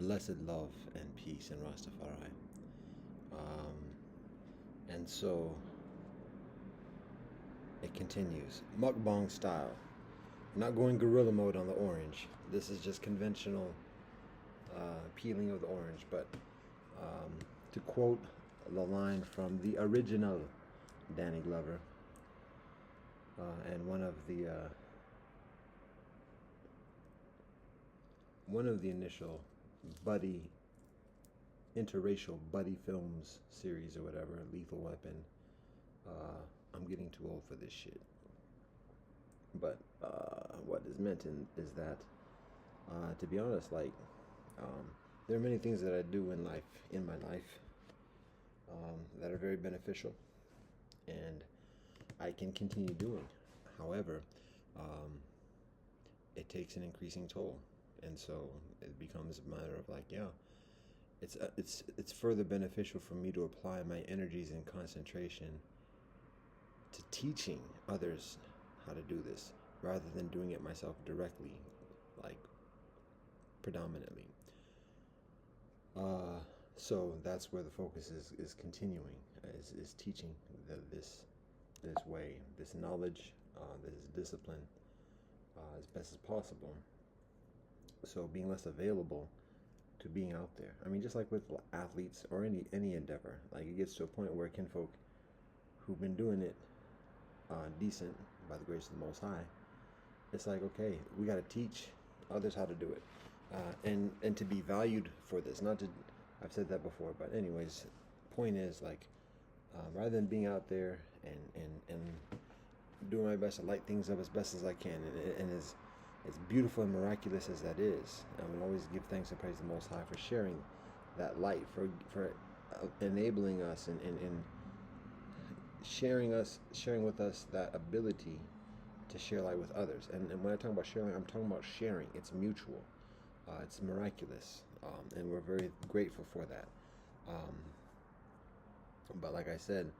Blessed love and peace in Rastafari. Um, and so it continues. Mukbang style. I'm not going gorilla mode on the orange. This is just conventional peeling of the orange. But um, to quote the line from the original Danny Glover, and one of the initial buddy interracial buddy films series or whatever, Lethal Weapon. I'm getting too old for this shit. But what is meant is that, to be honest, like um, there are many things that I do in my life, that are very beneficial, and I can continue doing. However, um, it takes an increasing toll, and so it becomes a matter of like, yeah, it's further beneficial for me to apply my energies and concentration to teaching others how to do this rather than doing it myself directly, like predominantly. So that's where the focus is continuing, is teaching this way, this knowledge, this discipline, as best as possible. So being less available to being out there. I mean, just like with athletes or any endeavor, like it gets to a point where kinfolk who've been doing it decent by the grace of the Most High, it's like, okay, we got to teach others how to do it, and to be valued for this. Not to, I've said that before, but anyways, point is like, rather than being out there and doing my best to light things up as best as I can, and as beautiful and miraculous as that is, I will always give thanks and praise the Most High for sharing that light, for enabling us and sharing with us that ability to share light with others. And when I talk about sharing, I'm talking about sharing. It's mutual. It's miraculous, and we're very grateful for that. Um, but like I said,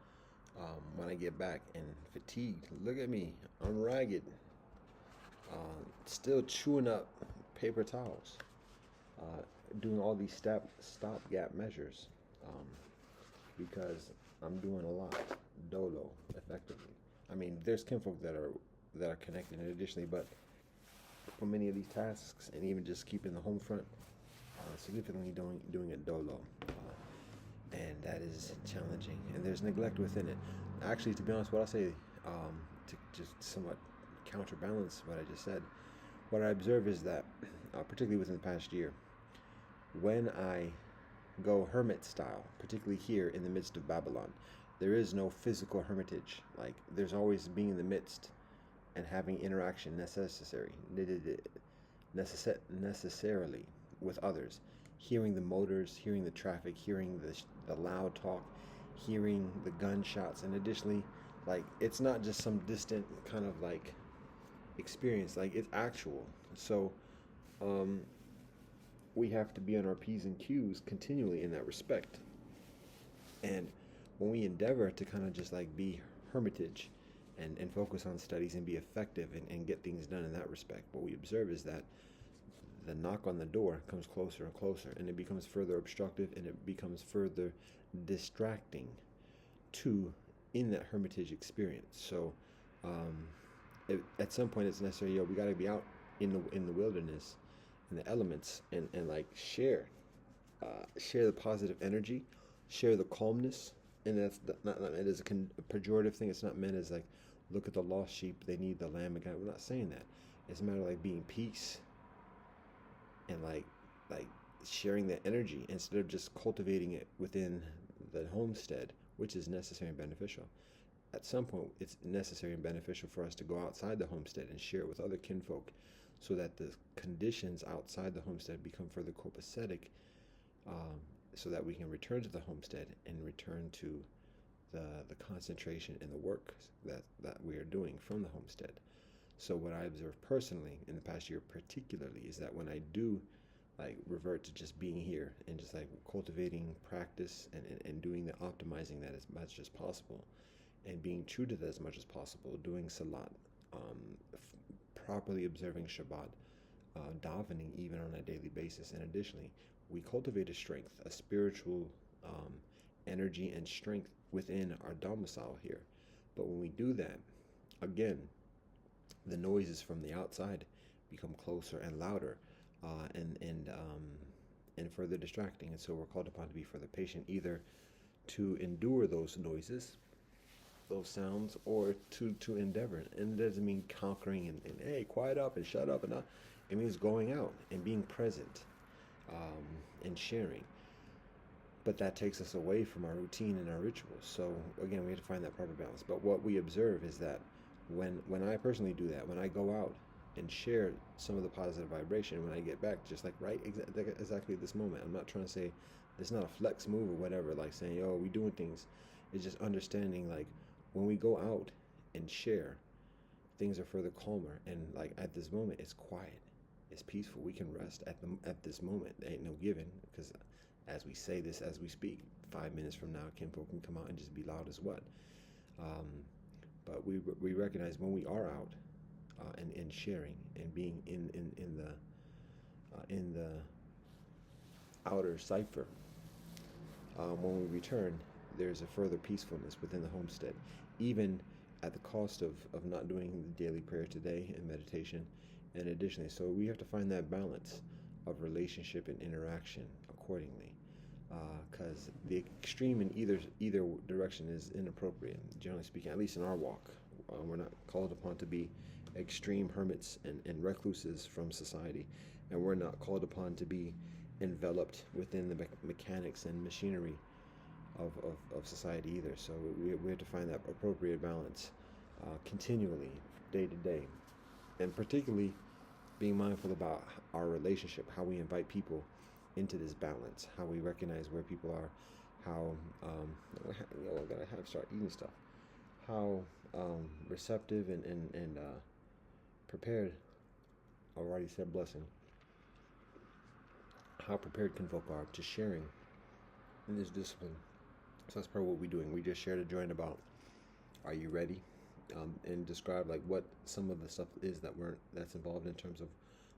when I get back and fatigued, look at me, I'm ragged, still chewing up paper towels, doing all these stopgap measures, because I'm doing a lot dolo effectively. I mean, there's kinfolk that are connected additionally, but for many of these tasks, and even just keeping the home front, significantly doing it dolo, and that is challenging. And there's neglect within it. Actually, to be honest, what I'll say, to just somewhat counterbalance what I just said, what I observe is that, particularly within the past year, when I go hermit style, particularly here in the midst of Babylon, there is no physical hermitage. Like, there's always being in the midst and having interaction necessarily with others, hearing the motors, hearing the traffic, hearing the loud talk, hearing the gunshots, and additionally, like, it's not just some distant kind of like experience, like it's actual. So we have to be on our P's and Q's continually in that respect. And when we endeavor to kind of just like be hermitage and focus on studies and be effective and get things done in that respect, what we observe is that the knock on the door comes closer and closer, and it becomes further obstructive, and it becomes further distracting to in that hermitage experience. So at some point it's necessary, we got to be out in the wilderness, in the elements, and like share the positive energy, share the calmness. And that's not meant as a pejorative thing. It's not meant as like, look at the lost sheep, they need the lamb of God. We're not saying that. It's a matter of like being peace and like sharing that energy instead of just cultivating it within the homestead, which is necessary and beneficial. At some point, it's necessary and beneficial for us to go outside the homestead and share it with other kinfolk, so that the conditions outside the homestead become further copacetic, so that we can return to the homestead and return to the concentration and the work that we are doing from the homestead. So what I observed personally in the past year particularly is that when I do like revert to just being here and just like cultivating practice and doing the optimizing that as much as possible, and being true to that as much as possible, doing salat, properly observing Shabbat, davening even on a daily basis. And additionally, we cultivate a strength, a spiritual um, energy and strength within our domicile here. But when we do that, again, the noises from the outside become closer and louder, and further distracting. And so we're called upon to be further patient, either to endure those noises, those sounds, or to endeavor. And it doesn't mean conquering and hey, quiet up and shut up and not. It means going out and being present, and sharing. But that takes us away from our routine and our rituals. So again, we have to find that proper balance. But what we observe is that when I personally do that, when I go out and share some of the positive vibration, when I get back, just like exactly this moment, I'm not trying to say it's not a flex move or whatever, like saying, oh, we doing things. It's just understanding, like, when we go out and share, things are further calmer. And like at this moment, it's quiet, it's peaceful. We can rest at this moment. There ain't no giving, because as we say this, as we speak, 5 minutes from now, kinfolk can come out and just be loud as what. Um, but we recognize when we are out, and sharing and being in the outer cipher, when we return, there's a further peacefulness within the homestead, even at the cost of not doing the daily prayer today and meditation. And additionally, so we have to find that balance of relationship and interaction accordingly, because the extreme in either direction is inappropriate, generally speaking, at least in our walk. We're not called upon to be extreme hermits and recluses from society, and we're not called upon to be enveloped within the mechanics and machinery of society either. So we have to find that appropriate balance, continually, day to day, and particularly being mindful about our relationship, how we invite people into this balance, how we recognize where people are, how I gotta have start eating stuff, how receptive and prepared. I already said blessing. How prepared kinfolk are to sharing in this discipline. So that's part of what we're doing. We just shared a joint about, are you ready? And describe like what some of the stuff is that's involved in terms of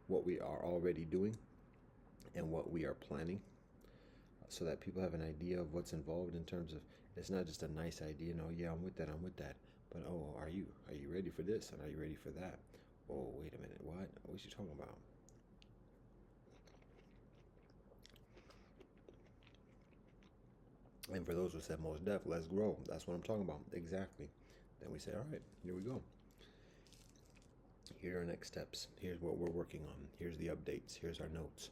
what we are already doing and what we are planning, so that people have an idea of what's involved in terms of, it's not just a nice idea, no, yeah, I'm with that, but oh, are you ready for this, and are you ready for that? Oh, wait a minute, what you talking about? And for those who said most deaf, let's grow. That's what I'm talking about. Exactly. Then we say, all right, here we go. Here are our next steps. Here's what we're working on. Here's the updates. Here's our notes.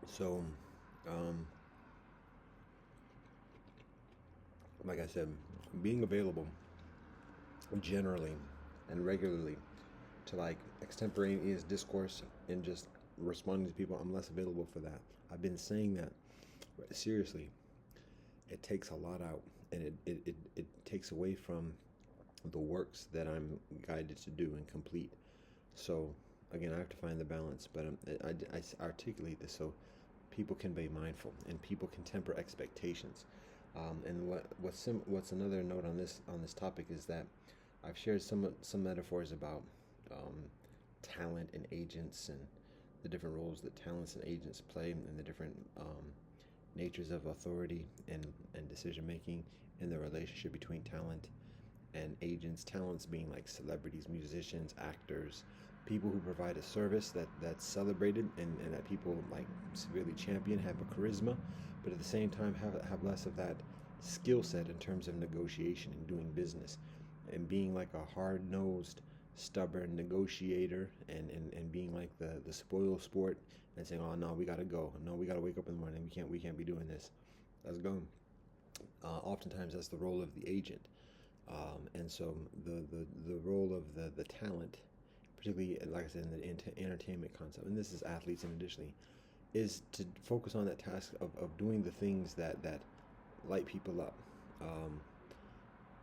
So, like I said, being available generally and regularly to like extemporaneous discourse and just responding to people, I'm less available for that. I've been saying that seriously. It takes a lot out, and it takes away from the works that I'm guided to do and complete. So again, I have to find the balance, but I articulate this so people can be mindful and people can temper expectations. And what's another note on this topic is that I've shared some metaphors about talent and agents, and the different roles that talents and agents play, and the different natures of authority and decision making in the relationship between talent and agents. Talents being like celebrities, musicians, actors, people who provide a service that's celebrated and that people like severely champion, have a charisma, but at the same time have less of that skill set in terms of negotiation and doing business, and being like a hard-nosed, stubborn negotiator, and being like the spoil sport, and saying, oh no, we gotta go, no, we gotta wake up in the morning, we can't be doing this, let's go. Oftentimes that's the role of the agent, and so the role of the talent, particularly like I said in the entertainment concept, and this is athletes and additionally, is to focus on that task of doing the things that light people up,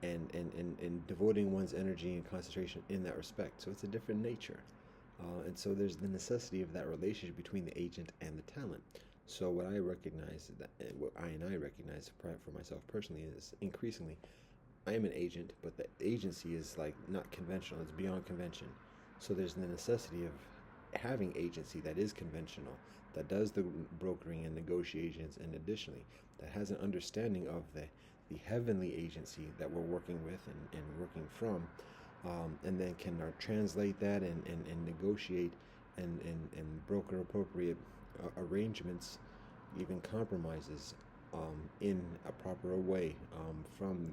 and devoting one's energy and concentration in that respect. So it's a different nature. And so there's the necessity of that relationship between the agent and the talent. So what I recognize that what I recognize for myself personally is increasingly I am an agent, but the agency is like not conventional. It's beyond convention. So there's the necessity of having agency that is conventional, that does the brokering and negotiations, and additionally that has an understanding of the heavenly agency that we're working with and working from, and then can translate that and negotiate and broker appropriate arrangements, even compromises, in a proper way, from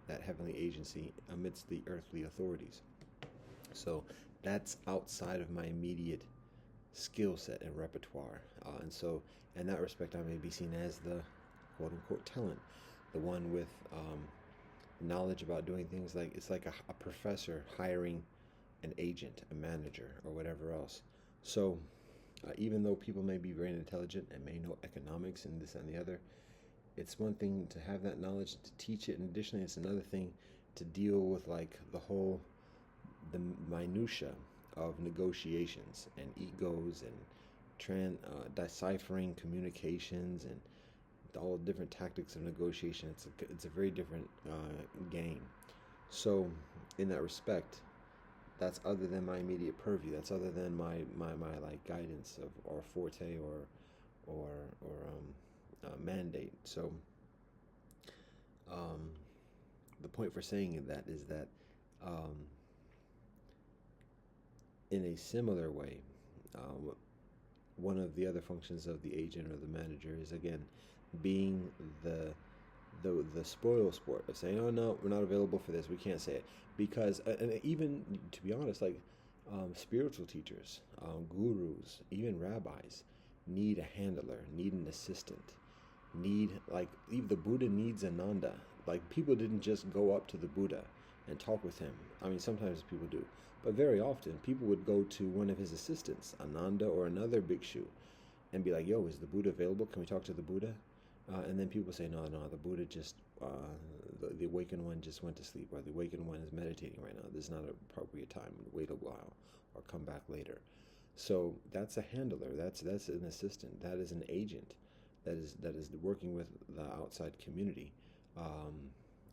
that heavenly agency amidst the earthly authorities. So that's outside of my immediate skill set and repertoire. And so, in that respect, I may be seen as the quote unquote talent, the one with knowledge about doing things. Like it's like a professor hiring an agent, a manager, or whatever else. So, even though people may be very intelligent and may know economics and this and the other, it's one thing to have that knowledge to teach it, and additionally, it's another thing to deal with like the minutia of negotiations and egos and deciphering communications and all different tactics of negotiation. It's a very different game. So, in that respect, that's other than my immediate purview. That's other than my like guidance of or forte or mandate. So, um, the point for saying that is that, um, in a similar way, one of the other functions of the agent or the manager is again being the spoil sport of saying, oh no, we're not available for this, we can't say it, because and even to be honest, like spiritual teachers, gurus, even rabbis need a handler, need an assistant, need, like even the Buddha needs Ananda. Like people didn't just go up to the Buddha and talk with him. I mean, sometimes people do, but very often people would go to one of his assistants, Ananda or another bhikshu, and be like, "Yo, is the Buddha available? Can we talk to the Buddha?" And then people say, "No, no, the Buddha just the awakened one just went to sleep, or the awakened one is meditating right now. This is not an appropriate time. Wait a while, or come back later." So that's a handler. That's an assistant. That is an agent. That is working with the outside community, um,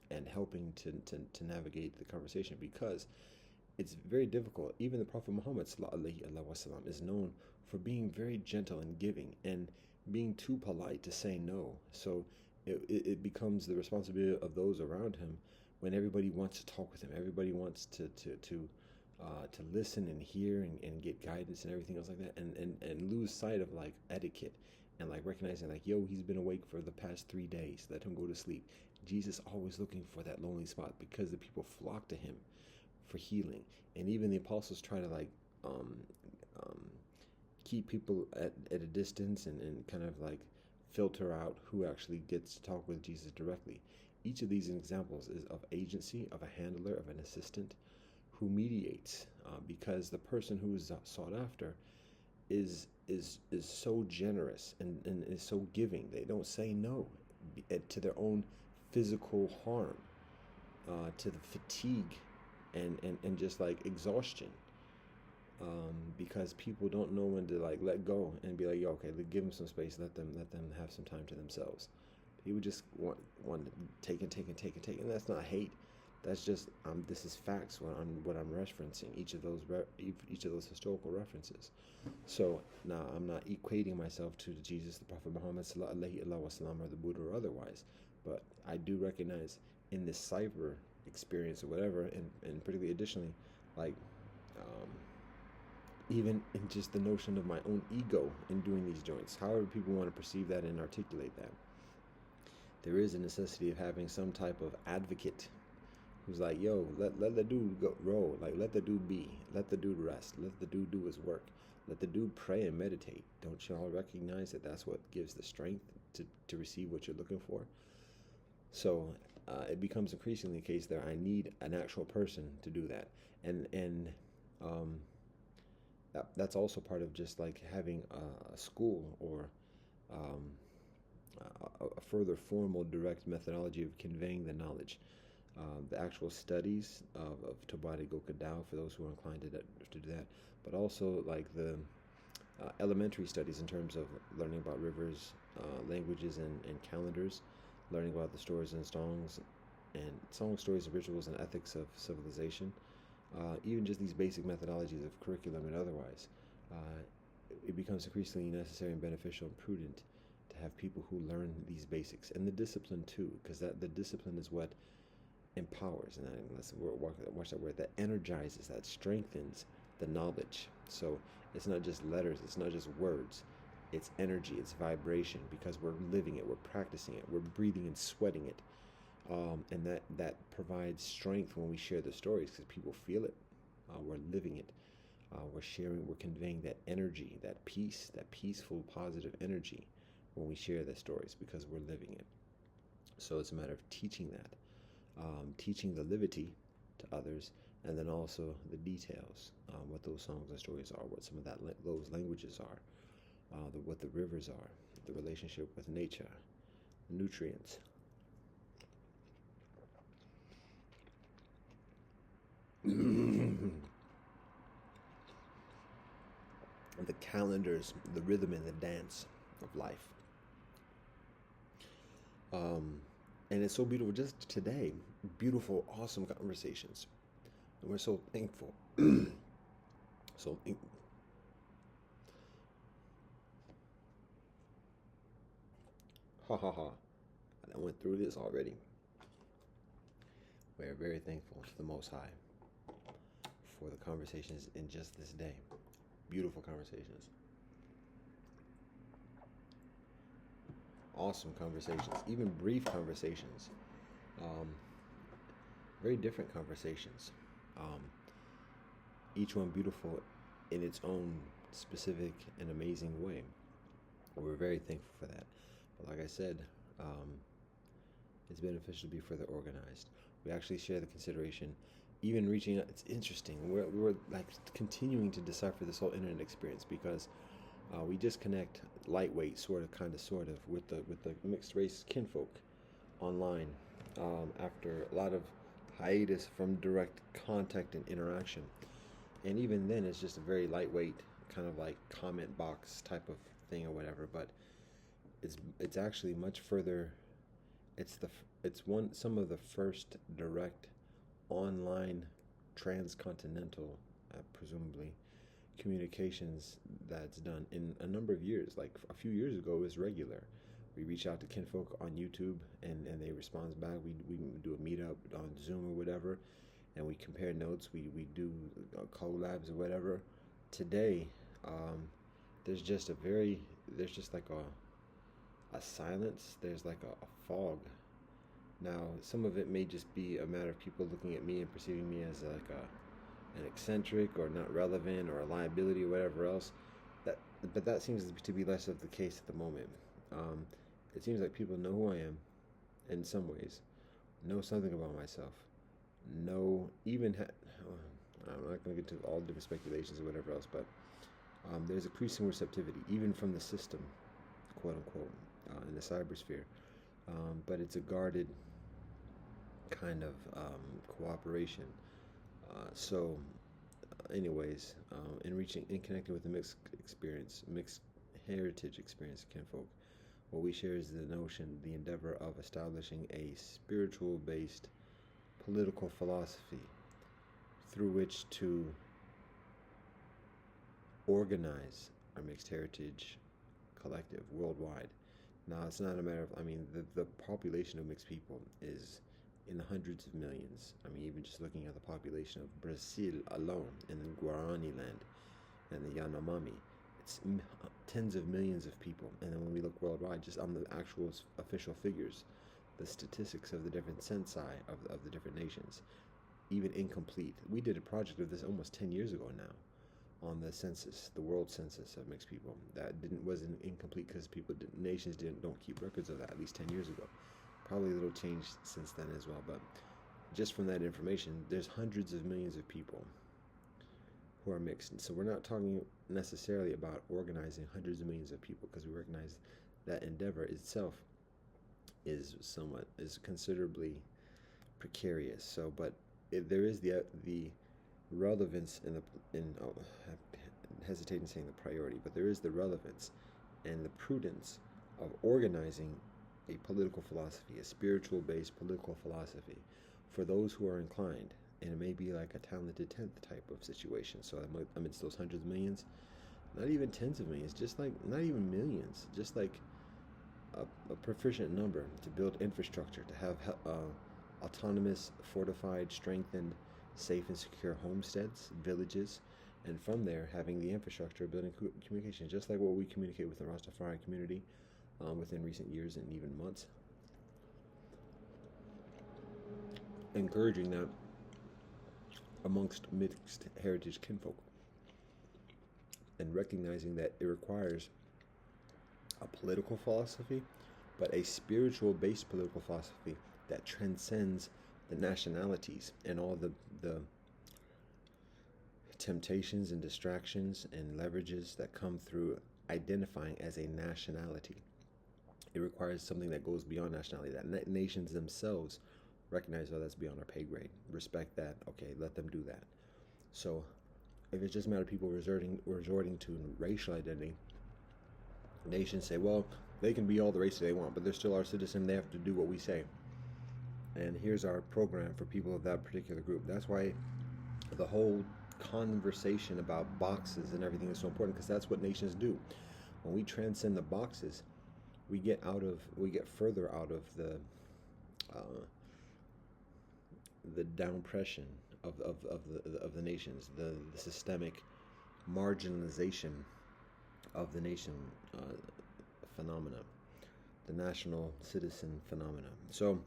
and helping to navigate the conversation, because it's very difficult. Even the Prophet Muhammad wasallam, is known for being very gentle and giving, and being too polite to say no. So it becomes the responsibility of those around him when everybody wants to talk with him. Everybody wants to listen and hear and get guidance and everything else like that, and lose sight of like etiquette and like recognizing like, yo, he's been awake for the past 3 days. Let him go to sleep. Jesus always looking for that lonely spot because the people flock to him for healing, and even the apostles try to like um, um, keep people at a distance, and kind of like filter out who actually gets to talk with Jesus directly. Each of these examples is of agency, of a handler, of an assistant who mediates, because the person who is sought after is so generous and is so giving. They don't say no to their own physical harm, to the fatigue and just like exhaustion, because people don't know when to like let go and be like, yo, okay, give them some space, let them have some time to themselves. People just want to take, and that's not hate. That's just this is facts. What I'm referencing each of those historical references. So now I'm not equating myself to Jesus, the Prophet Muhammad sallallahu alaihi wasallam, or the Buddha or otherwise, but I do recognize in this cyber experience or whatever, and particularly additionally, like um, even in just the notion of my own ego in doing these joints, however people want to perceive that and articulate that, there is a necessity of having some type of advocate who's like, yo, let the dude go roll, like let the dude be, let the dude rest, let the dude do his work, let the dude pray and meditate. Don't y'all recognize that that's what gives the strength to receive what you're looking for? So it becomes increasingly the case that I need an actual person to do that, and um, that's also part of just like having a school, or um, a further formal direct methodology of conveying the knowledge. The actual studies of Tobari Goka Dao, for those who are inclined to do that, but also like elementary studies in terms of learning about rivers, languages, and calendars, learning about the stories and songs, and song stories, rituals, and ethics of civilization. Even just these basic methodologies of curriculum and otherwise, uh, it becomes increasingly necessary and beneficial and prudent to have people who learn these basics and the discipline too, because that the discipline is what empowers, and let's watch that word, that energizes, that strengthens the knowledge. So it's not just letters, it's not just words, it's energy, it's vibration, because we're living it, we're practicing it, we're breathing and sweating it. And that provides strength when we share the stories, because people feel it. We're living it. We're sharing, we're conveying that energy, that peace, that peaceful, positive energy when we share the stories, because we're living it. So it's a matter of teaching that, teaching the livity to others, and then also the details, what those songs and stories are, what some of those languages are, what the rivers are, the relationship with nature, nutrients. The calendars, the rhythm and the dance of life. Um, and it's so beautiful just today. Beautiful, awesome conversations. And we're so thankful. so, ha ha ha. I went through this already. We are very thankful to the Most High for the conversations in just this day. Beautiful conversations. Awesome conversations, even brief conversations. Um, very different conversations. Um, each one beautiful in its own specific and amazing way. We're very thankful for that. But like I said, it's beneficial to be further organized. We actually share the consideration, even reaching out. It's interesting. We're like continuing to decipher this whole internet experience, because we just connect lightweight, sort of, with the mixed race kinfolk online, after a lot of hiatus from direct contact and interaction. And even then, it's just a very lightweight kind of like comment box type of thing or whatever. But it's actually much further. It's some of the first direct online transcontinental, presumably, communications that's done in a number of years. Like a few years ago, it was regular. We reach out to kinfolk on YouTube, and they respond back. We do a meetup on Zoom or whatever, and we compare notes. We do collabs or whatever. Today, there's just like a silence. There's like a fog. Now, some of it may just be a matter of people looking at me and perceiving me as like an eccentric or not relevant or a liability or whatever else. But that seems to be less of the case at the moment. It seems like people know who I am, in some ways, know something about myself, know even. I'm not going to get into all different speculations or whatever else, but there's increasing receptivity, even from the system, quote unquote, in the cybersphere. But it's a guarded kind of cooperation. Anyways, in connecting with the mixed heritage experience of kinfolk, what we share is the endeavor of establishing a spiritual-based political philosophy through which to organize our mixed heritage collective worldwide. Now, it's not a matter of, the population of mixed people is in the hundreds of millions. Even just looking at the population of Brazil alone, in the Guarani land, and the Yanomami, it's tens of millions of people. And then when we look worldwide, just on the actual official figures, the statistics of the different censi of the different nations, even incomplete. We did a project of this almost 10 years ago now, on the census, the world census of mixed people. That wasn't incomplete because nations don't keep records of that, at least 10 years ago. Probably a little change since then as well, but just from that information, there's hundreds of millions of people who are mixed. And so we're not talking necessarily about organizing hundreds of millions of people, because we recognize that endeavor itself is considerably precarious. So, but there is the relevance in hesitate in saying the priority, but there is the relevance and the prudence of organizing a political philosophy, a spiritual based political philosophy for those who are inclined. And it may be like a talented tenth type of situation. So amidst those hundreds of millions, not even tens of millions, just like not even millions, just like a proficient number to build infrastructure, to have autonomous, fortified, strengthened, safe and secure homesteads, villages, and from there having the infrastructure, building communication, just like what we communicate with the Rastafari community within recent years and even months. Encouraging that amongst mixed heritage kinfolk, and recognizing that it requires a political philosophy, but a spiritual based political philosophy that transcends the nationalities and all the temptations and distractions and leverages that come through identifying as a nationality. It requires something that goes beyond nationality, that nations themselves recognize, oh, that's beyond our pay grade. Respect that. Okay, let them do that. So if it's just a matter of people resorting to racial identity, nations say, well, they can be all the races they want, but they're still our citizen. They have to do what we say. And here's our program for people of that particular group. That's why the whole conversation about boxes and everything is so important, because that's what nations do. When we transcend the boxes, we get further out of the downpression of the nations, the systemic marginalization of the nation phenomena, the national citizen phenomena. So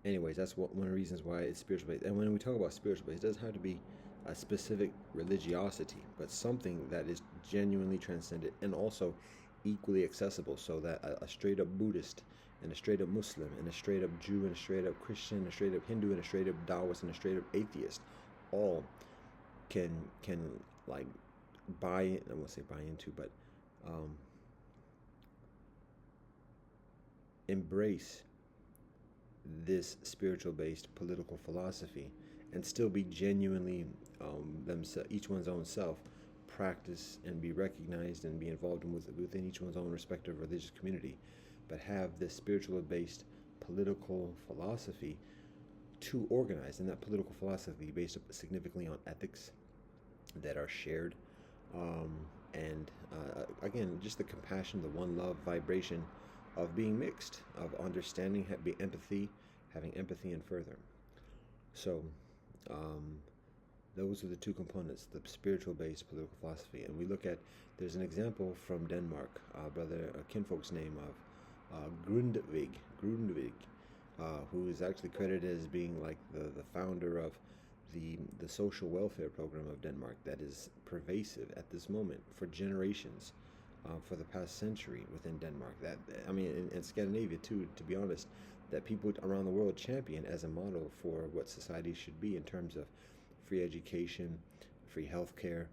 anyways, that's one of the reasons why it's spiritual based. And when we talk about spiritual based, it doesn't have to be a specific religiosity, but something that is genuinely transcendent and also equally accessible, so that a straight up Buddhist and a straight up Muslim and a straight up Jew and a straight up Christian and a straight up Hindu and a straight up Taoist and a straight up atheist all can like I won't say buy into, but embrace this spiritual based political philosophy and still be genuinely each one's own self, practice and be recognized and be involved within each one's own respective religious community, but have this spiritual based political philosophy to organize, and that political philosophy based significantly on ethics that are shared, and again, just the compassion, the one love vibration of being mixed, of understanding, having empathy and further. So those are the two components, the spiritual-based political philosophy. And we look at, there's an example from Denmark, kinfolk's name of Grundtvig, who is actually credited as being like the founder of the social welfare program of Denmark that is pervasive at this moment for generations, for the past century within Denmark. That, I mean, in Scandinavia too, to be honest, that people around the world champion as a model for what society should be in terms of free education, free healthcare,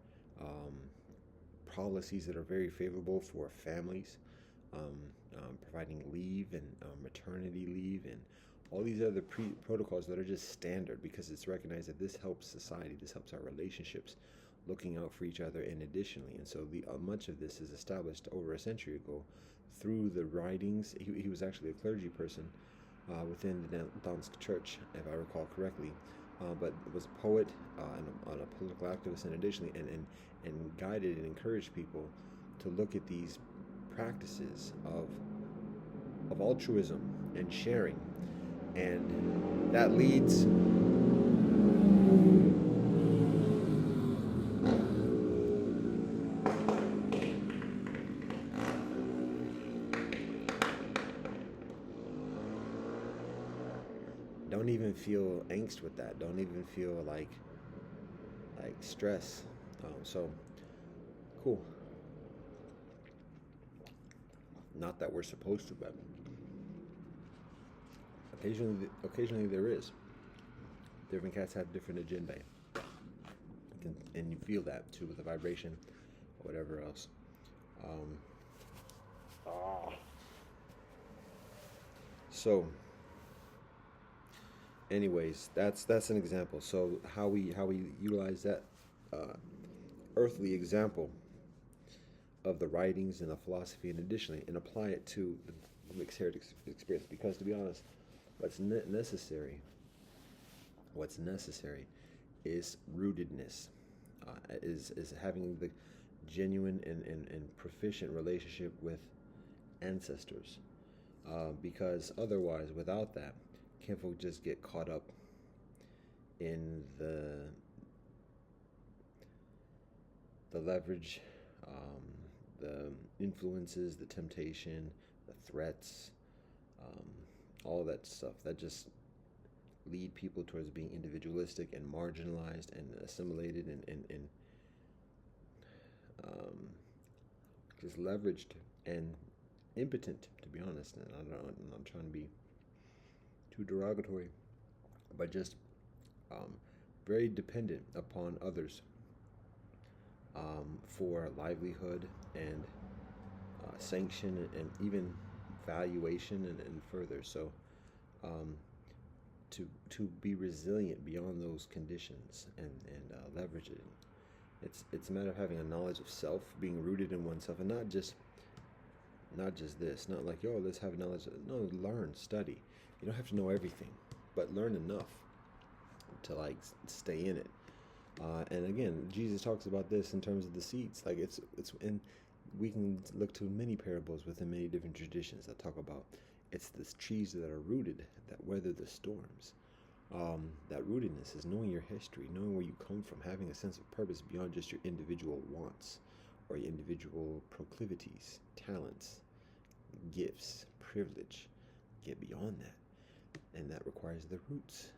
policies that are very favorable for families, providing leave and maternity leave and all these other protocols that are just standard, because it's recognized that this helps society, this helps our relationships, looking out for each other and additionally. And so much of this is established over a century ago through the writings. He was actually a clergy person within the Dansk Church, if I recall correctly, but was a poet and a political activist, and additionally, and guided and encouraged people to look at these practices of altruism and sharing, and that leads don't even feel angst with that. Don't even feel like stress. So cool. Not that we're supposed to, but occasionally there is. Different cats have different agenda, and you feel that too with the vibration or whatever else. So anyways, that's an example. So how we utilize that earthly example of the writings and the philosophy, and additionally, and apply it to the mixed heritage experience. Because to be honest, what's necessary, what's necessary, is rootedness, is having the genuine and proficient relationship with ancestors. Because otherwise, without that, kinfolk just get caught up in the leverage, um, the influences, the temptation, the threats, um, all that stuff that just lead people towards being individualistic and marginalized and assimilated and um, just leveraged and impotent, to be honest. And I'm not trying to be too derogatory, but just um, very dependent upon others for livelihood and sanction and even valuation and further. So um, to be resilient beyond those conditions and leverage it. It's a matter of having a knowledge of self, being rooted in oneself, and not just this, not like, yo, let's have knowledge. No, learn, study. You don't have to know everything, but learn enough to like stay in it. And again, Jesus talks about this in terms of the seeds. Like it's and we can look to many parables within many different traditions that talk about it's the trees that are rooted that weather the storms. That rootedness is knowing your history, knowing where you come from, having a sense of purpose beyond just your individual wants or your individual proclivities, talents, gifts, privilege. Get beyond that. And that requires the roots.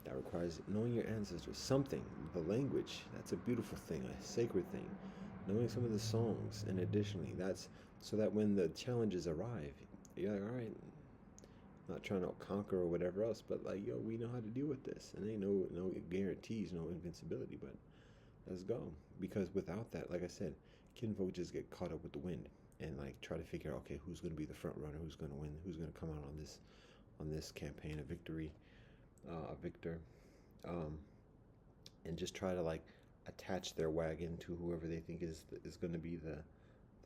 That requires knowing your ancestors, something, the language. That's a beautiful thing, a sacred thing. Knowing some of the songs, and additionally, that's so that when the challenges arrive, you're like, all right, not trying to conquer or whatever else, but like, yo, we know how to deal with this. And ain't no guarantees, no invincibility, but let's go. Because without that, like I said, kinfolk just get caught up with the wind and like try to figure out, okay, who's going to be the front runner, who's going to win, who's going to come out on this campaign, a victor, and just try to like attach their wagon to whoever they think is going to be the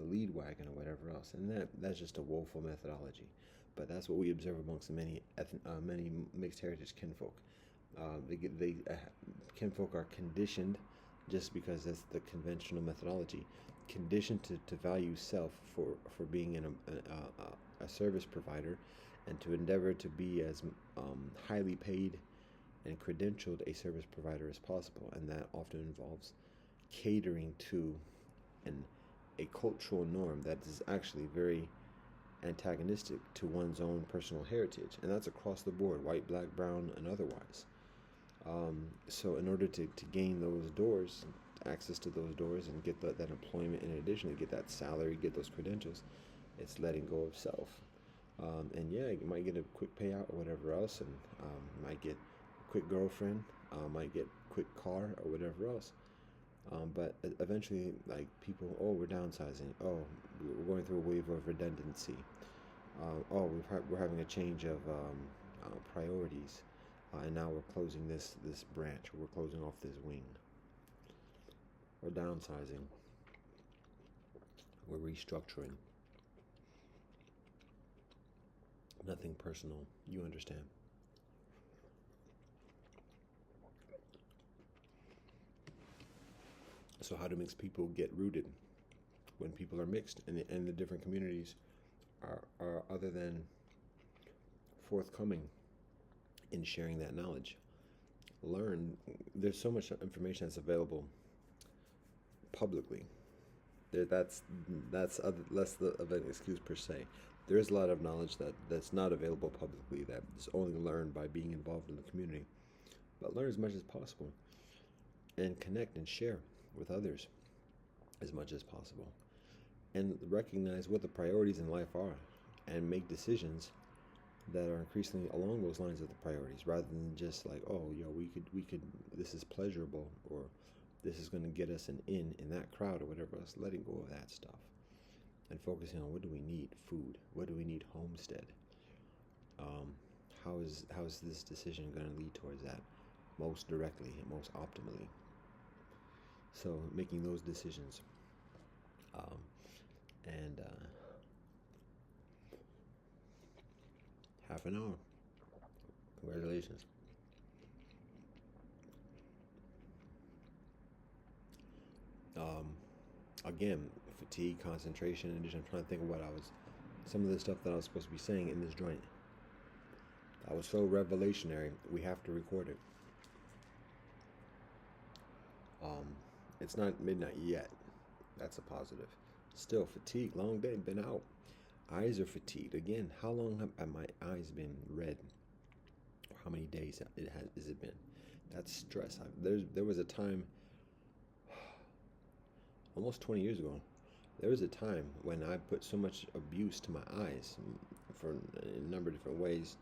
lead wagon or whatever else, and that's just a woeful methodology. But that's what we observe amongst many mixed heritage kinfolk. Kinfolk are conditioned, just because that's the conventional methodology, conditioned to value self for being a service provider, and to endeavor to be as highly paid and credentialed a service provider as possible, and that often involves catering to a cultural norm that is actually very antagonistic to one's own personal heritage, and that's across the board, white, black, brown, and otherwise. So in order to gain those doors, access to those doors, and get that employment, in addition to get that salary, get those credentials, it's letting go of self. And yeah, you might get a quick payout or whatever else, and might get a quick girlfriend, might get a quick car or whatever else. But eventually, like people, oh, we're downsizing. Oh, we're going through a wave of redundancy. Oh, we're having a change of priorities, and now we're closing this branch. We're closing off this wing. We're downsizing. We're restructuring. Nothing personal. You understand. So how do mixed people get rooted when people are mixed and the different communities are other than forthcoming in sharing that knowledge? Learn. There's so much information that's available publicly. That's less of an excuse per se. There is a lot of knowledge that's not available publicly, that is only learned by being involved in the community. But learn as much as possible and connect and share with others as much as possible, and recognize what the priorities in life are, and make decisions that are increasingly along those lines of the priorities, rather than just like, oh, yo, we could this is pleasurable, or this is going to get us an in that crowd or whatever else. Letting go of that stuff and focusing on what do we need: food. What do we need? Homestead. How is this decision going to lead towards that most directly and most optimally? So making those decisions Um, and half an hour. Congratulations. Um, Again, fatigue, concentration, and just I'm trying to think of what I was, some of the stuff that I was supposed to be saying in this joint. That was so revelationary. We have to record it. Um, it's not midnight yet. That's a positive. Still fatigue. Long day. Been out. Eyes are fatigued. Again, how long have my eyes been red? How many days has it been? That's stress. There was a time almost 20 years ago. There was a time when I put so much abuse to my eyes for a number of different ways,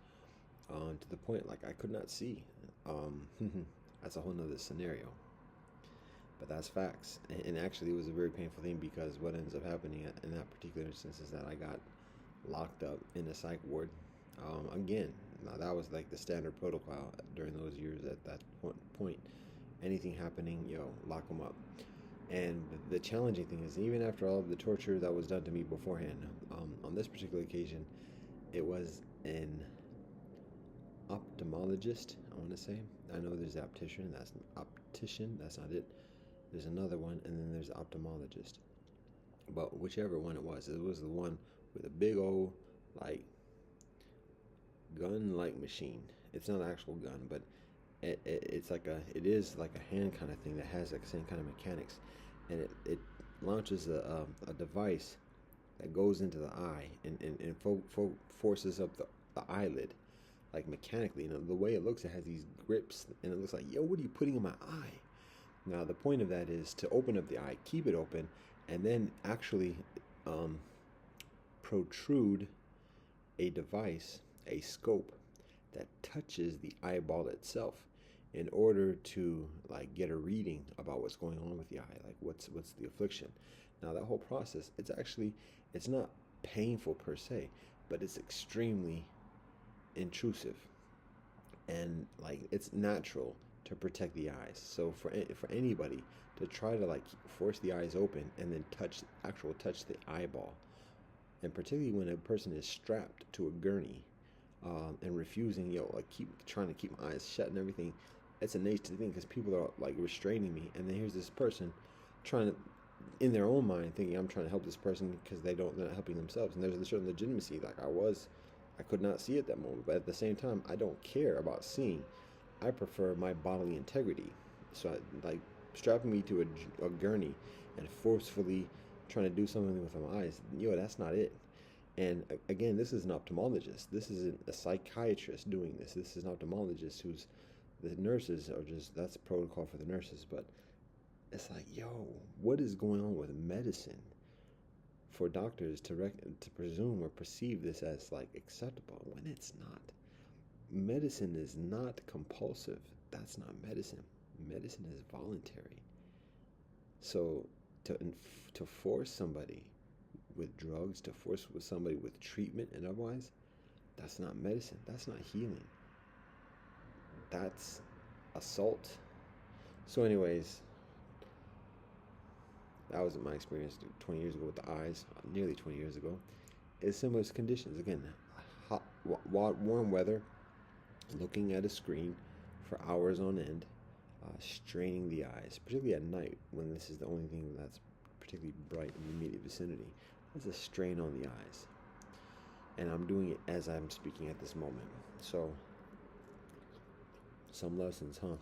to the point like I could not see. Um, that's a whole nother scenario. But that's facts. And actually, it was a very painful thing because what ends up happening in that particular instance is that I got locked up in a psych ward. Again, now that was like the standard protocol during those years. At that point, anything happening, lock them up. And the challenging thing is, even after all of the torture that was done to me beforehand, on this particular occasion, it was an ophthalmologist. I want to say. I know there's optician. That's an optician. That's not it. There's another one, and then there's ophthalmologist. But whichever one it was the one with a big old like gun-like machine. It's not an actual gun, but it is like a hand kind of thing that has like the same kind of mechanics, and it launches a device that goes into the eye and forces up the eyelid like mechanically. The way it looks, it has these grips, and it looks like, yo, what are you putting in my eye? Now, the point of that is to open up the eye, keep it open, and then actually protrude a device, a scope that touches the eyeball itself in order to like get a reading about what's going on with the eye, like what's the affliction. Now, that whole process, it's not painful per se, but it's extremely intrusive, and like it's natural to protect the eyes. So for anybody to try to like force the eyes open and then touch the eyeball, and particularly when a person is strapped to a gurney, and refusing, like keep trying to keep my eyes shut and everything, it's a nature thing because people are like restraining me, and then here's this person trying to, in their own mind, thinking I'm trying to help this person because they're not helping themselves, and there's a certain legitimacy. Like I could not see at that moment, but at the same time, I don't care about seeing. I prefer my bodily integrity. So, like strapping me to a gurney and forcefully trying to do something with my eyes, that's not it. And again, this is an ophthalmologist. This isn't a psychiatrist doing this. This is an ophthalmologist who's, the nurses are just, that's a protocol for the nurses. But it's like, what is going on with medicine for doctors to presume or perceive this as like acceptable when it's not? Medicine is not compulsive. That's not medicine. Medicine is voluntary. So to force somebody with drugs, to force with somebody with treatment and otherwise, that's not medicine. That's not healing. That's assault. So anyways, that was my experience 20 years ago with the eyes, nearly 20 years ago. It's similar conditions. Again, hot, warm weather, looking at a screen for hours on end, straining the eyes, particularly at night when this is the only thing that's particularly bright in the immediate vicinity. There's a strain on the eyes. And I'm doing it as I'm speaking at this moment. So, some lessons, huh?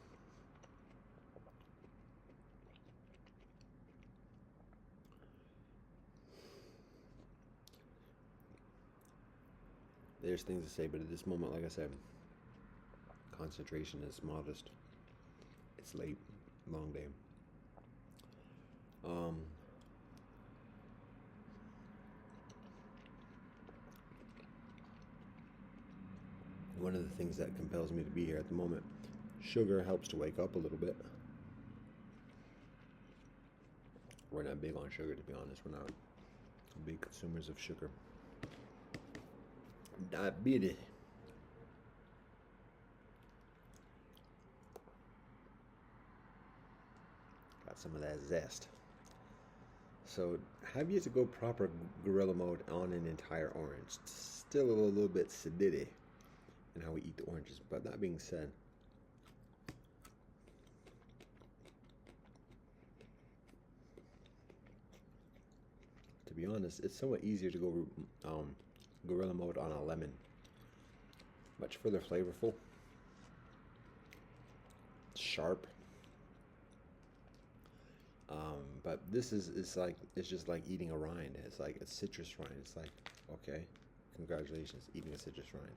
There's things to say, but at this moment, like I said, concentration is modest. It's late, long day. One of the things that compels me to be here at the moment, sugar helps to wake up a little bit. We're not big on sugar, to be honest. We're not big consumers of sugar. Diabetes. Got some of that zest. So have yet to go proper gorilla mode on an entire orange. Still a little bit sedity in how we eat the oranges. But that being said, to be honest, it's somewhat easier to go gorilla mode on a lemon. Much further flavorful, sharp. But this is it's just like eating a rind. It's like a citrus rind. It's like, okay, congratulations, eating a citrus rind.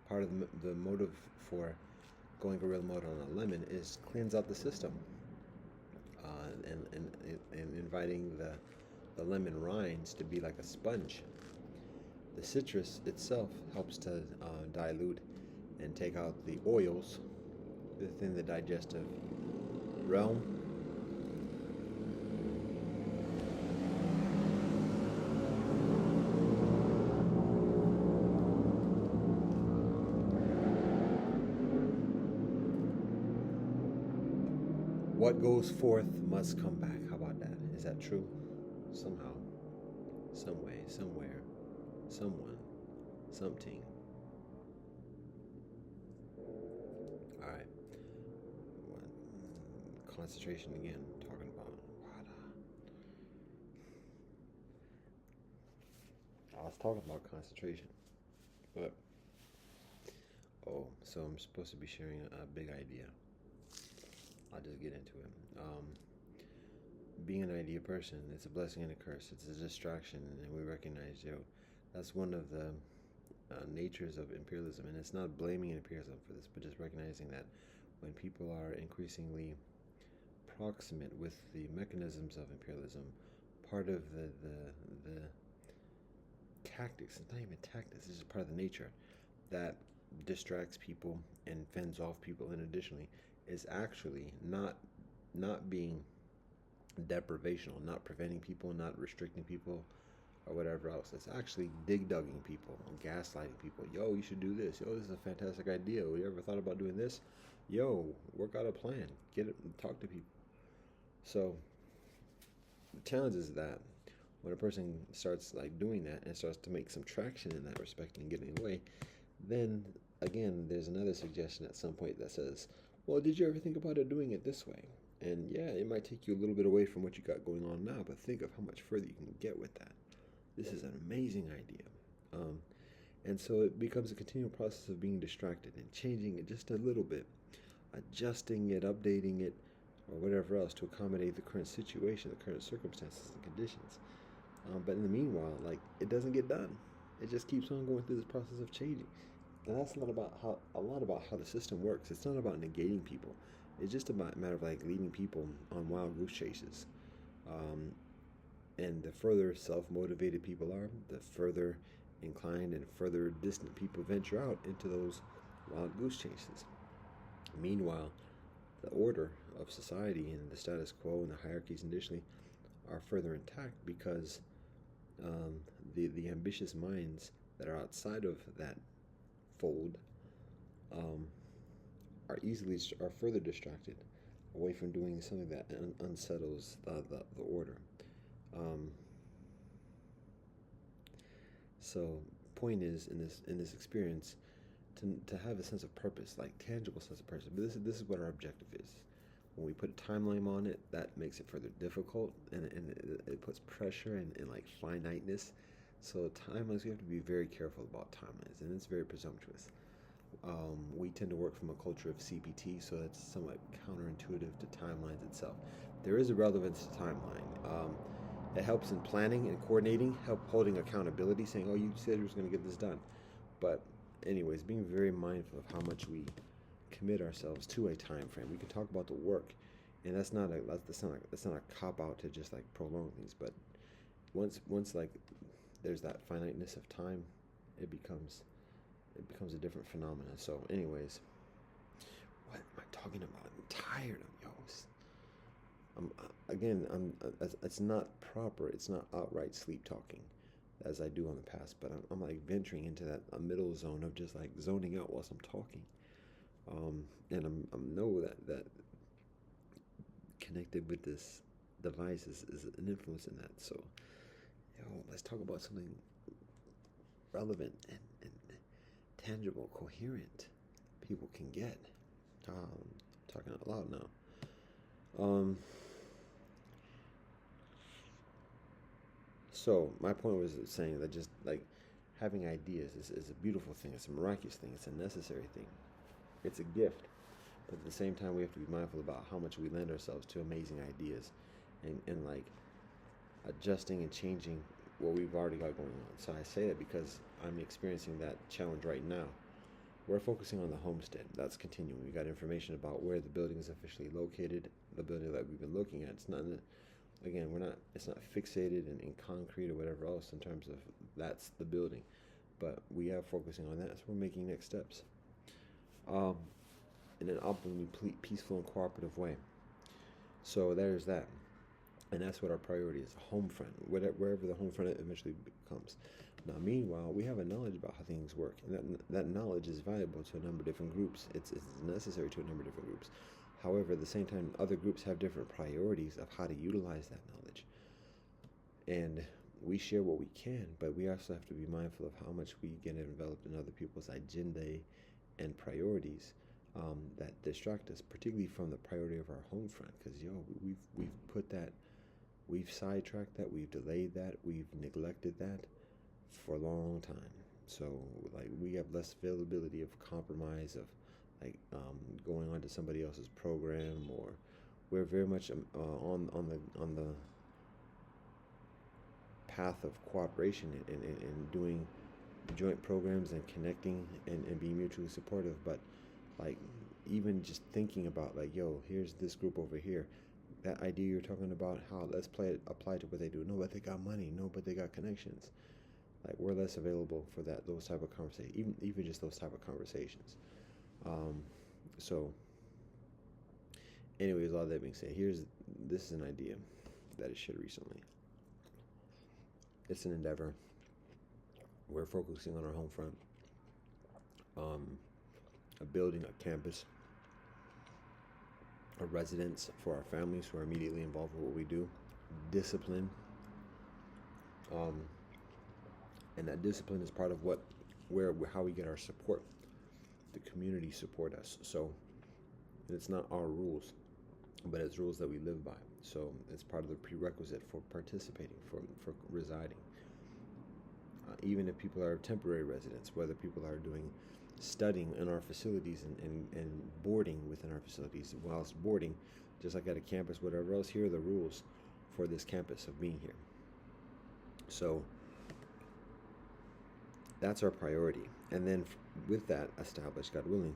Part of the motive for going gorilla mode on a lemon is cleanse out the system, and inviting the lemon rinds to be like a sponge. The citrus itself helps to dilute and take out the oils within the digestive realm. What goes forth must come back. How about that? Is that true? Somehow, some way, somewhere, someone, something. All right. Concentration again. Talking about I was talking about concentration, but oh, so I'm supposed to be sharing a big idea. I'll just get into it. Being an idea person, it's a blessing and a curse. It's a distraction, and we recognize, that's one of the natures of imperialism. And it's not blaming imperialism for this, but just recognizing that when people are increasingly proximate with the mechanisms of imperialism, part of the tactics, it's not even tactics, it's just part of the nature that distracts people and fends off people, and additionally is actually not being deprivational, not preventing people, not restricting people, or whatever else. It's actually dig-dugging people, gaslighting people. Yo, you should do this. Yo, this is a fantastic idea. You ever thought about doing this? Yo, work out a plan. Get it. Talk to people. So the challenge is that when a person starts like doing that and starts to make some traction in that respect and getting away, then again, there's another suggestion at some point that says, well, did you ever think about it doing it this way? And yeah, it might take you a little bit away from what you got going on now, but think of how much further you can get with that. This is an amazing idea. And so it becomes a continual process of being distracted and changing it just a little bit, adjusting it, updating it, or whatever else to accommodate the current situation, the current circumstances and conditions. But in the meanwhile, like, it doesn't get done. It just keeps on going through this process of changing. And that's not about a lot about how the system works. It's not about negating people. It's just about a matter of like leading people on wild goose chases. And the further self-motivated people are, the further inclined and further distant people venture out into those wild goose chases. Meanwhile, the order of society and the status quo and the hierarchies initially are further intact because the ambitious minds that are outside of that fold are further distracted away from doing something that unsettles the order. Um, so point is in this experience to have a sense of purpose, like tangible sense of purpose. But this is what our objective is. When we put a timeline on it, that makes it further difficult, and it puts pressure and like finiteness. So timelines, we have to be very careful about timelines, and it's very presumptuous. We tend to work from a culture of CPT, so it's somewhat counterintuitive to timelines itself. There is a relevance to timeline. It helps in planning and coordinating, holding accountability, saying, "Oh, you said you was going to get this done." But, anyways, being very mindful of how much we commit ourselves to a time frame. We can talk about the work, and that's not a cop out to just like prolong things. But once like there's that finiteness of time, it becomes a different phenomenon. So, anyways, what am I talking about? I'm tired of yo's. It's not proper. It's not outright sleep talking, as I do on the past. But I'm like venturing into that a middle zone of just like zoning out whilst I'm talking. And I'm know that connected with this device is an influence in that. So, let's talk about something relevant and tangible, coherent people can get. Talking out loud now. So my point was saying that just like having ideas is a beautiful thing. It's a miraculous thing. It's a necessary thing. It's a gift. But at the same time, we have to be mindful about how much we lend ourselves to amazing ideas, and like adjusting and changing what we've already got going on. So I say that because I'm experiencing that challenge right now. We're focusing on the homestead. That's continuing. We got information about where the building is officially located, the building that we've been looking at. It's not, again, it's not fixated in concrete or whatever else in terms of that's the building. But we are focusing on that, so we're making next steps. In an optimally peaceful and cooperative way. So there's that. And that's what our priority is, home front, wherever the home front eventually becomes. Now, meanwhile, we have a knowledge about how things work, and that knowledge is valuable to a number of different groups. It's necessary to a number of different groups. However, at the same time, other groups have different priorities of how to utilize that knowledge. And we share what we can, but we also have to be mindful of how much we get enveloped in other people's agenda and priorities that distract us, particularly from the priority of our home front. Because we've put that, we've sidetracked that, we've delayed that, we've neglected that for a long time. So like we have less availability of compromise, of like going on to somebody else's program, or we're very much on the path of cooperation and doing joint programs and connecting and being mutually supportive. But like even just thinking about like, here's this group over here, that idea you're talking about, how let's apply to what they do. No, but they got money. No, but they got connections. Like we're less available for those type of conversations, even just those type of conversations. So anyways, all that being said, this is an idea that I shared recently. It's an endeavor. We're focusing on our home front, a building, a campus, a residence for our families who are immediately involved with what we do, discipline, and that discipline is part of how we get our support. The community support us. So it's not our rules, but it's rules that we live by. So it's part of the prerequisite for participating, for residing. Even if people are temporary residents, whether people are studying in our facilities and boarding within our facilities, whilst boarding, just like at a campus, whatever else, here are the rules for this campus of being here. So that's our priority. And then with that established, God willing,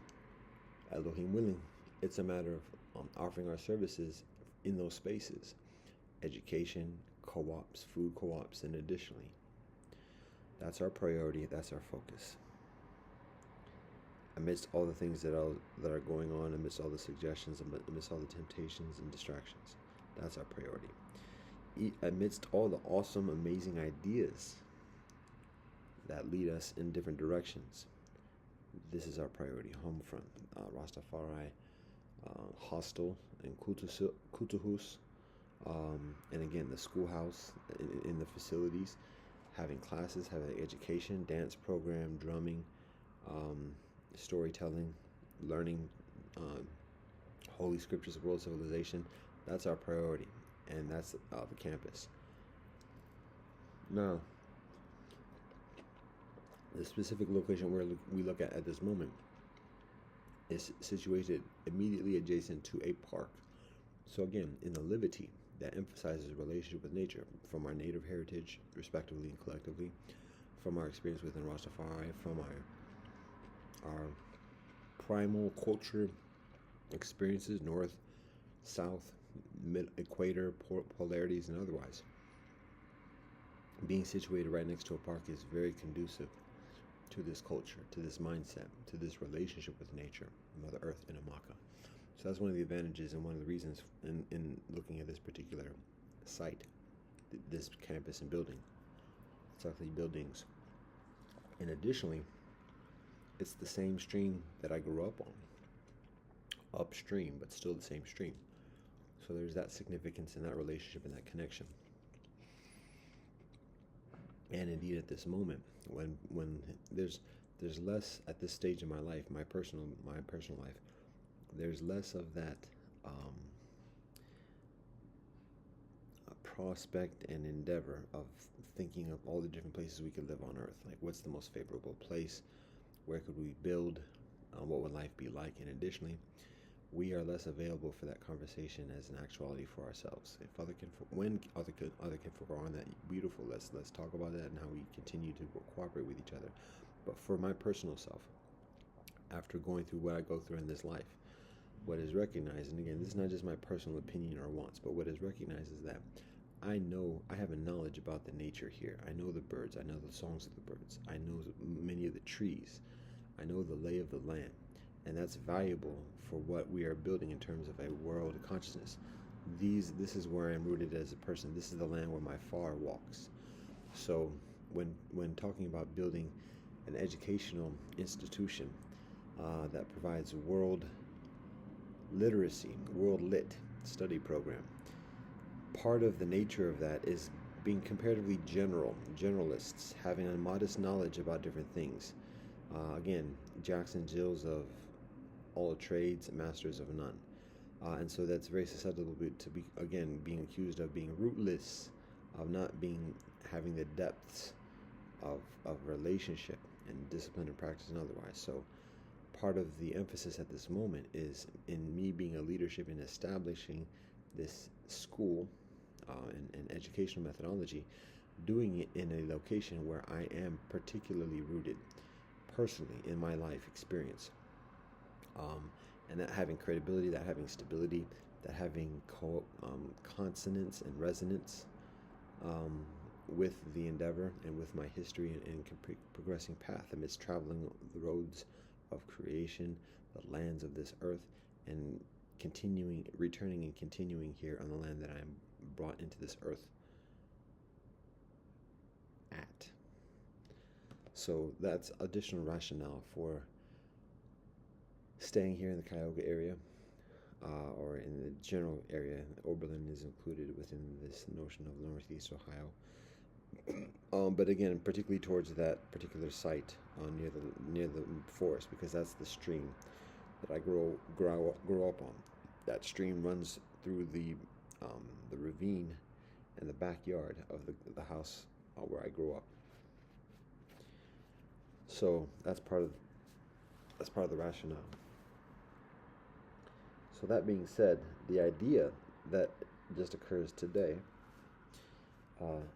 Elohim willing, it's a matter of offering our services in those spaces. Education, co-ops, food co-ops, and additionally. That's our priority, that's our focus. Amidst all the things that are going on, amidst all the suggestions, amidst all the temptations and distractions, that's our priority. Amidst all the awesome, amazing ideas that lead us in different directions, this is our priority. Home front, Rastafari, hostel, and Kultuhus, and again the schoolhouse in the facilities, having classes, having education, dance program, drumming, storytelling, learning holy scriptures of world civilization. That's our priority, and that's the campus. Now, the specific location where we look at this moment is situated immediately adjacent to a park. So again, in the liberty that emphasizes relationship with nature, from our native heritage, respectively and collectively, from our experience within Rastafari, from our primal culture experiences, north, south, mid-equator, polarities, and otherwise. Being situated right next to a park is very conducive to this culture, to this mindset, to this relationship with nature, Mother Earth, and Amaka. So that's one of the advantages and one of the reasons in looking at this particular site, this campus and building. It's actually buildings. And additionally, it's the same stream that I grew up on. Upstream, but still the same stream. So there's that significance in that relationship and that connection. And indeed, at this moment, when there's less at this stage in my life, my personal life, there's less of that um, prospect and endeavor of thinking of all the different places we could live on Earth. Like, what's the most favorable place? Where could we build? What would life be like? And additionally, we are less available for that conversation as an actuality for ourselves. If when other can folk are on that, beautiful. Let's talk about that and how we continue to cooperate with each other. But for my personal self, after going through what I go through in this life, what is recognized, and again, this is not just my personal opinion or wants, but what is recognized is that I have a knowledge about the nature here. I know the birds. I know the songs of the birds. I know many of the trees. I know the lay of the land. And that's valuable for what we are building in terms of a world consciousness. This is where I'm rooted as a person. This is the land where my far walks. So when talking about building an educational institution that provides world literacy, world lit study program, part of the nature of that is being comparatively generalists, having a modest knowledge about different things. Again, Jackson Jills of all trades, masters of none. And so that's very susceptible to be, again, being accused of being rootless, of not having the depths of relationship and discipline and practice and otherwise. So part of the emphasis at this moment is in me being a leadership in establishing this school and educational methodology, doing it in a location where I am particularly rooted personally in my life experience. And that having credibility, that having stability, that having consonance and resonance with the endeavor and with my history and progressing path amidst traveling the roads of creation, the lands of this earth, and returning and continuing here on the land that I am brought into this earth at. So that's additional rationale for staying here in the Cuyahoga area, or in the general area. Oberlin is included within this notion of Northeast Ohio. But again, particularly towards that particular site near the forest, because that's the stream that I grew up on. That stream runs through the ravine and the backyard of the house where I grew up. So that's part of the rationale. So that being said, the idea that just occurs today,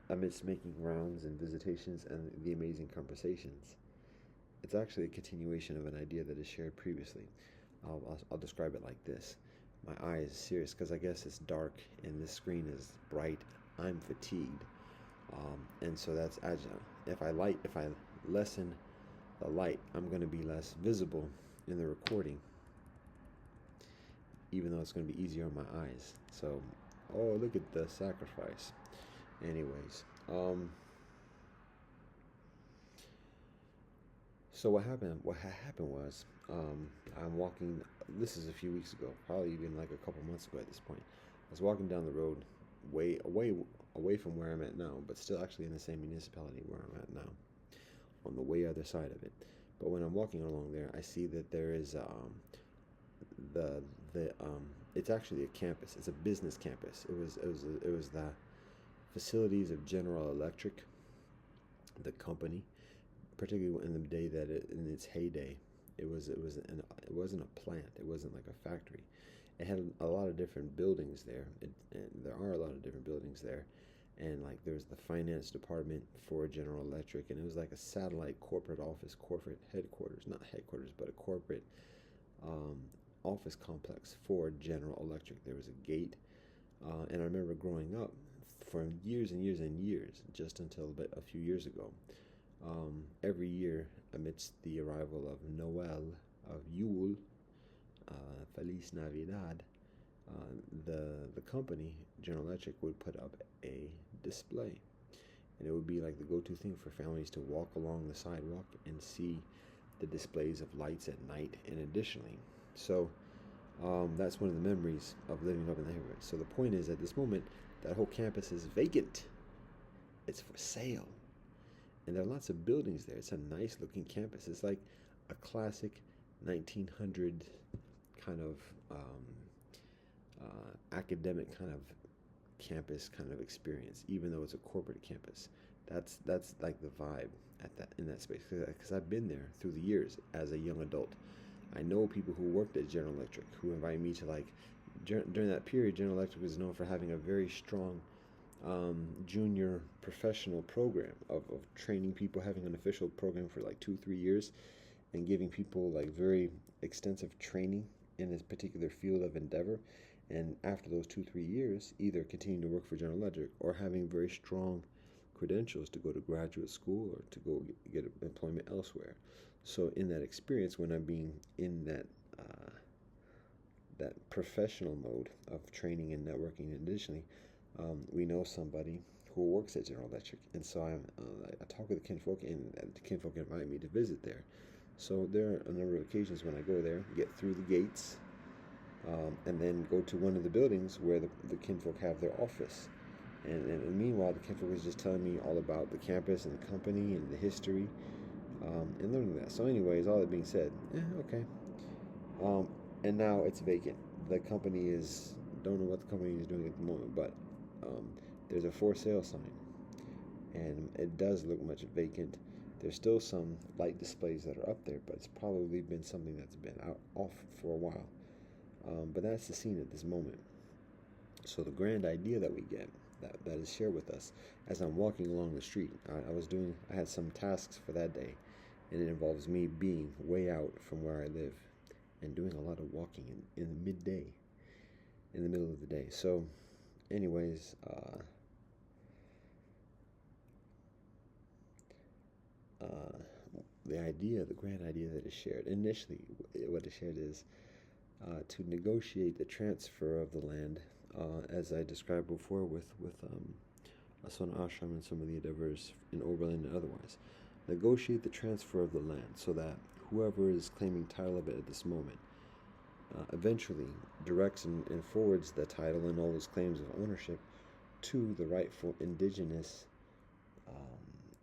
amidst making rounds and visitations and the amazing conversations, it's actually a continuation of an idea that is shared previously. I'll describe it like this. My eye is serious because I guess it's dark and this screen is bright. I'm fatigued. And so that's agile. If I lessen the light, I'm going to be less visible in the recording, even though it's going to be easier on my eyes. So, look at the sacrifice. Anyways, so what happened was, I'm walking, this is a few weeks ago, probably even like a couple months ago at this point. I was walking down the road way away from where I'm at now, but still actually in the same municipality where I'm at now, on the way other side of it. But when I'm walking along there, I see that there is it's actually a campus. It's a business campus. It was the facilities of General Electric, the company, particularly in the day that in its heyday. It wasn't a plant. It wasn't like a factory. It had a lot of different buildings there. And there are a lot of different buildings there. And like there's the finance department for General Electric, and it was like a satellite corporate headquarters, not headquarters, but a corporate office complex for General Electric. There was a gate, and I remember growing up for years and years and years, just until about a few years ago. Every year, amidst the arrival of Noel, of Yule, Feliz Navidad, the company, General Electric, would put up a display. And it would be like the go-to thing for families to walk along the sidewalk and see the displays of lights at night. And additionally, so That's one of the memories of living up in the neighborhood. So the point is, at this moment, that whole campus is vacant. It's for sale, and there are lots of buildings there. It's a nice looking campus. It's like a classic 1900 kind of academic kind of campus kind of experience, even though it's a corporate campus. That's like the vibe at that in that space, because I've been there through the years as a young adult. I know people who worked at General Electric who invited me to like during that period. General Electric was known for having a very strong junior professional program of training people, having an official program for like 2 3 years, and giving people like very extensive training in this particular field of endeavor. And after those 2 3 years, either continuing to work for General Electric or having very strong credentials to go to graduate school or to go get employment elsewhere. So in that experience, when I'm being in that professional mode of training and networking, and additionally, we know somebody who works at General Electric, and so I talk with the kinfolk, and the kinfolk invite me to visit there. So there are a number of occasions when I go there, get through the gates, and then go to one of the buildings where the kinfolk have their office. And meanwhile, the kinfolk was just telling me all about the campus and the company and the history, and learning that. So anyways, all that being said, yeah, okay. And now it's vacant. The company is, don't know what the company is doing at the moment, but um, there's a for sale sign, and it does look much vacant. There's still some light displays that are up there, but it's probably been something that's been off for a while. But that's the scene at this moment. So the grand idea that we get, that is shared with us as I'm walking along the street. I had some tasks for that day, and it involves me being way out from where I live and doing a lot of walking in the midday, in the middle of the day. So anyways, the grand idea that is shared initially, what is shared is to negotiate the transfer of the land, as I described before with Aswan Ashram and some of the endeavors in Oberlin and otherwise. Negotiate the transfer of the land so that whoever is claiming title of it at this moment eventually directs and forwards the title and all those claims of ownership to the rightful indigenous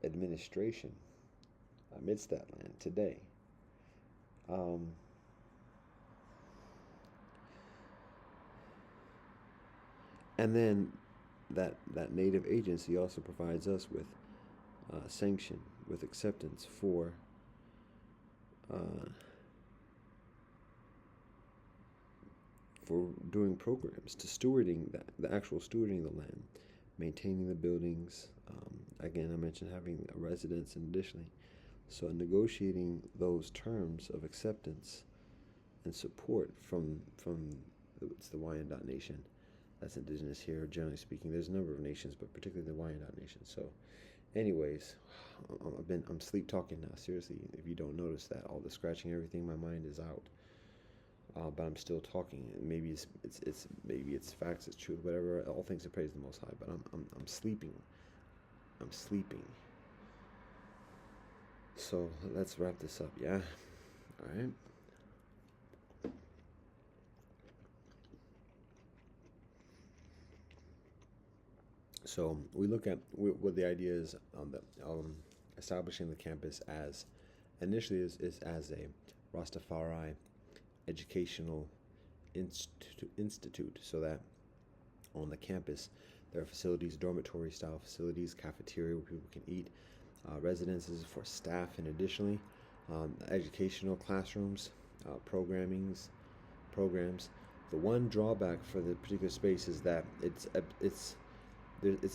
administration amidst that land today. And then that native agency also provides us with sanction, with acceptance uh, for doing programs to stewarding the actual stewarding the land, maintaining the buildings. Again, I mentioned having a residence, and additionally, so negotiating those terms of acceptance and support from it's the Wyandot Nation that's indigenous here. Generally speaking, there's a number of nations, but particularly the Wyandot Nation. So, anyways, I'm sleep talking now. Seriously, if you don't notice that, all the scratching, everything, my mind is out. But I'm still talking. Maybe it's facts, it's truth, whatever. All things are praised the Most High. But I'm sleeping. I'm sleeping. So let's wrap this up. Yeah. All right. So we look at what the idea is on the establishing the campus as initially is as a Rastafari educational institute, so that on the campus there are facilities, dormitory style facilities, cafeteria where people can eat, residences for staff, and additionally educational classrooms, programs. The one drawback for the particular space is that it's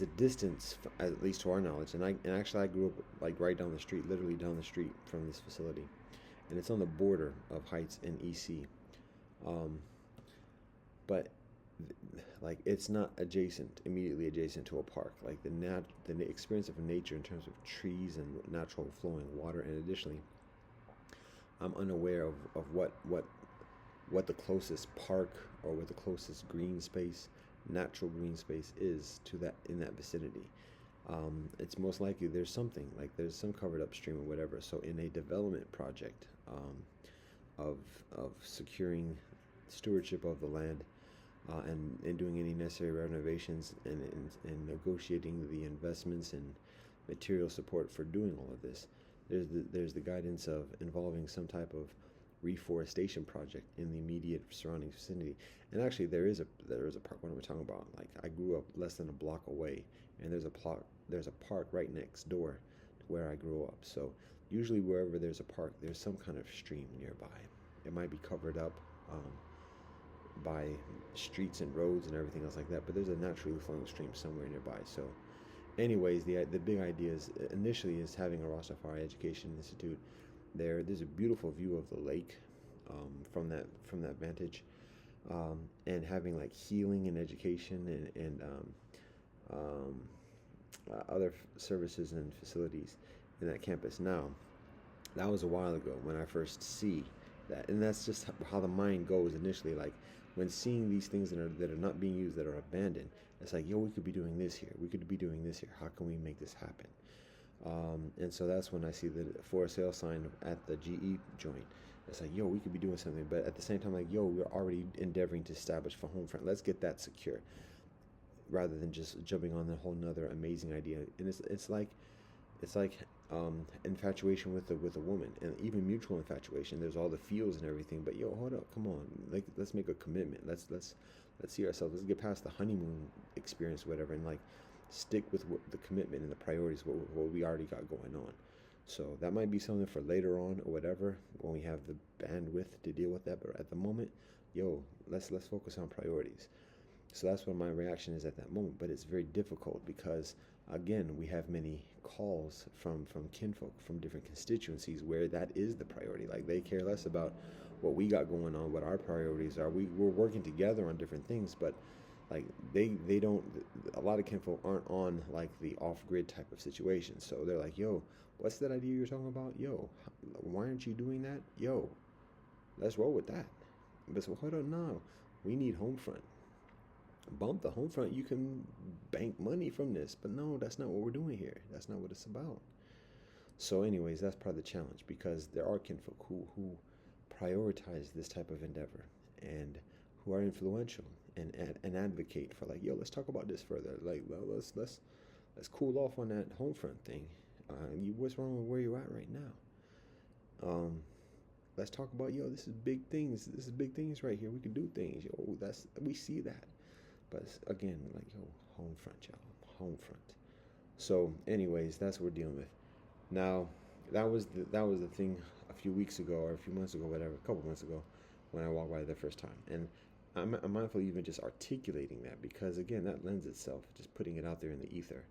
a distance, at least to our knowledge, and actually I grew up like right down the street, literally down the street from this facility, and it's on the border of Heights and EC, but like it's not immediately adjacent to a park. Like the experience of nature in terms of trees and natural flowing water, and additionally, I'm unaware of what the closest park or what the closest natural green space is to that in that vicinity. It's most likely there's something, like there's some covered upstream or whatever. So in a development project of securing stewardship of the land, and doing any necessary renovations, and negotiating the investments and material support for doing all of this. There's the guidance of involving some type of reforestation project in the immediate surrounding vicinity. And actually, there is a park. What am I talking about? Like, I grew up less than a block away, and there's a park right next door to where I grew up. So usually wherever there's a park, there's some kind of stream nearby. It might be covered up by streets and roads and everything else like that, but there's a naturally flowing stream somewhere nearby. So anyways, the big idea is initially is having a Rastafari Education Institute there. There's a beautiful view of the lake, from that vantage, and having like healing and education and other services and facilities in that campus. Now, that was a while ago when I first see that, and that's just how the mind goes initially. Like, when seeing these things that are not being used, that are abandoned, it's like, yo, we could be doing this here. We could be doing this here. How can we make this happen? And so that's when I see the for sale sign at the GE joint. It's like, yo, we could be doing something, but at the same time, like, yo, we're already endeavoring to establish for Homefront. Let's get that secure, rather than just jumping on the whole nother amazing idea. And it's like infatuation with a woman, and even mutual infatuation. There's all the feels and everything, but yo, hold up, come on, like, let's make a commitment. Let's see ourselves. Let's get past the honeymoon experience, whatever, and like stick with the commitment and the priorities, what we already got going on. So that might be something for later on or whatever, when we have the bandwidth to deal with that. But at the moment, yo, let's focus on priorities. So that's what my reaction is at that moment. But it's very difficult because, again, we have many calls from kinfolk from different constituencies where that is the priority. Like, they care less about what we got going on, what our priorities are. We're working together on different things, but like they don't. A lot of kinfolk aren't on like the off-grid type of situation. So they're like, yo, what's that idea you're talking about? Yo, why aren't you doing that? Yo, let's roll with that. But so hold on, now we need Homefront. Bump the Homefront, you can bank money from this. But no, that's not what we're doing here. That's not what it's about. So anyways, that's part of the challenge, because there are kinfolk who prioritize this type of endeavor, and who are influential and advocate for, like, yo, let's talk about this further. Like, well, let's cool off on that Homefront thing. What's wrong with where you're at right now? Let's talk about, yo, this is big things. This is big things right here. We can do things. Yo, we see that. But again, like, yo, Homefront, y'all, Homefront. So, anyways, that's what we're dealing with. Now, that was the thing a few weeks ago, or a few months ago, whatever, a couple months ago, when I walked by the first time. And I'm mindful even just articulating that, because again, that lends itself, just putting it out there in the ether,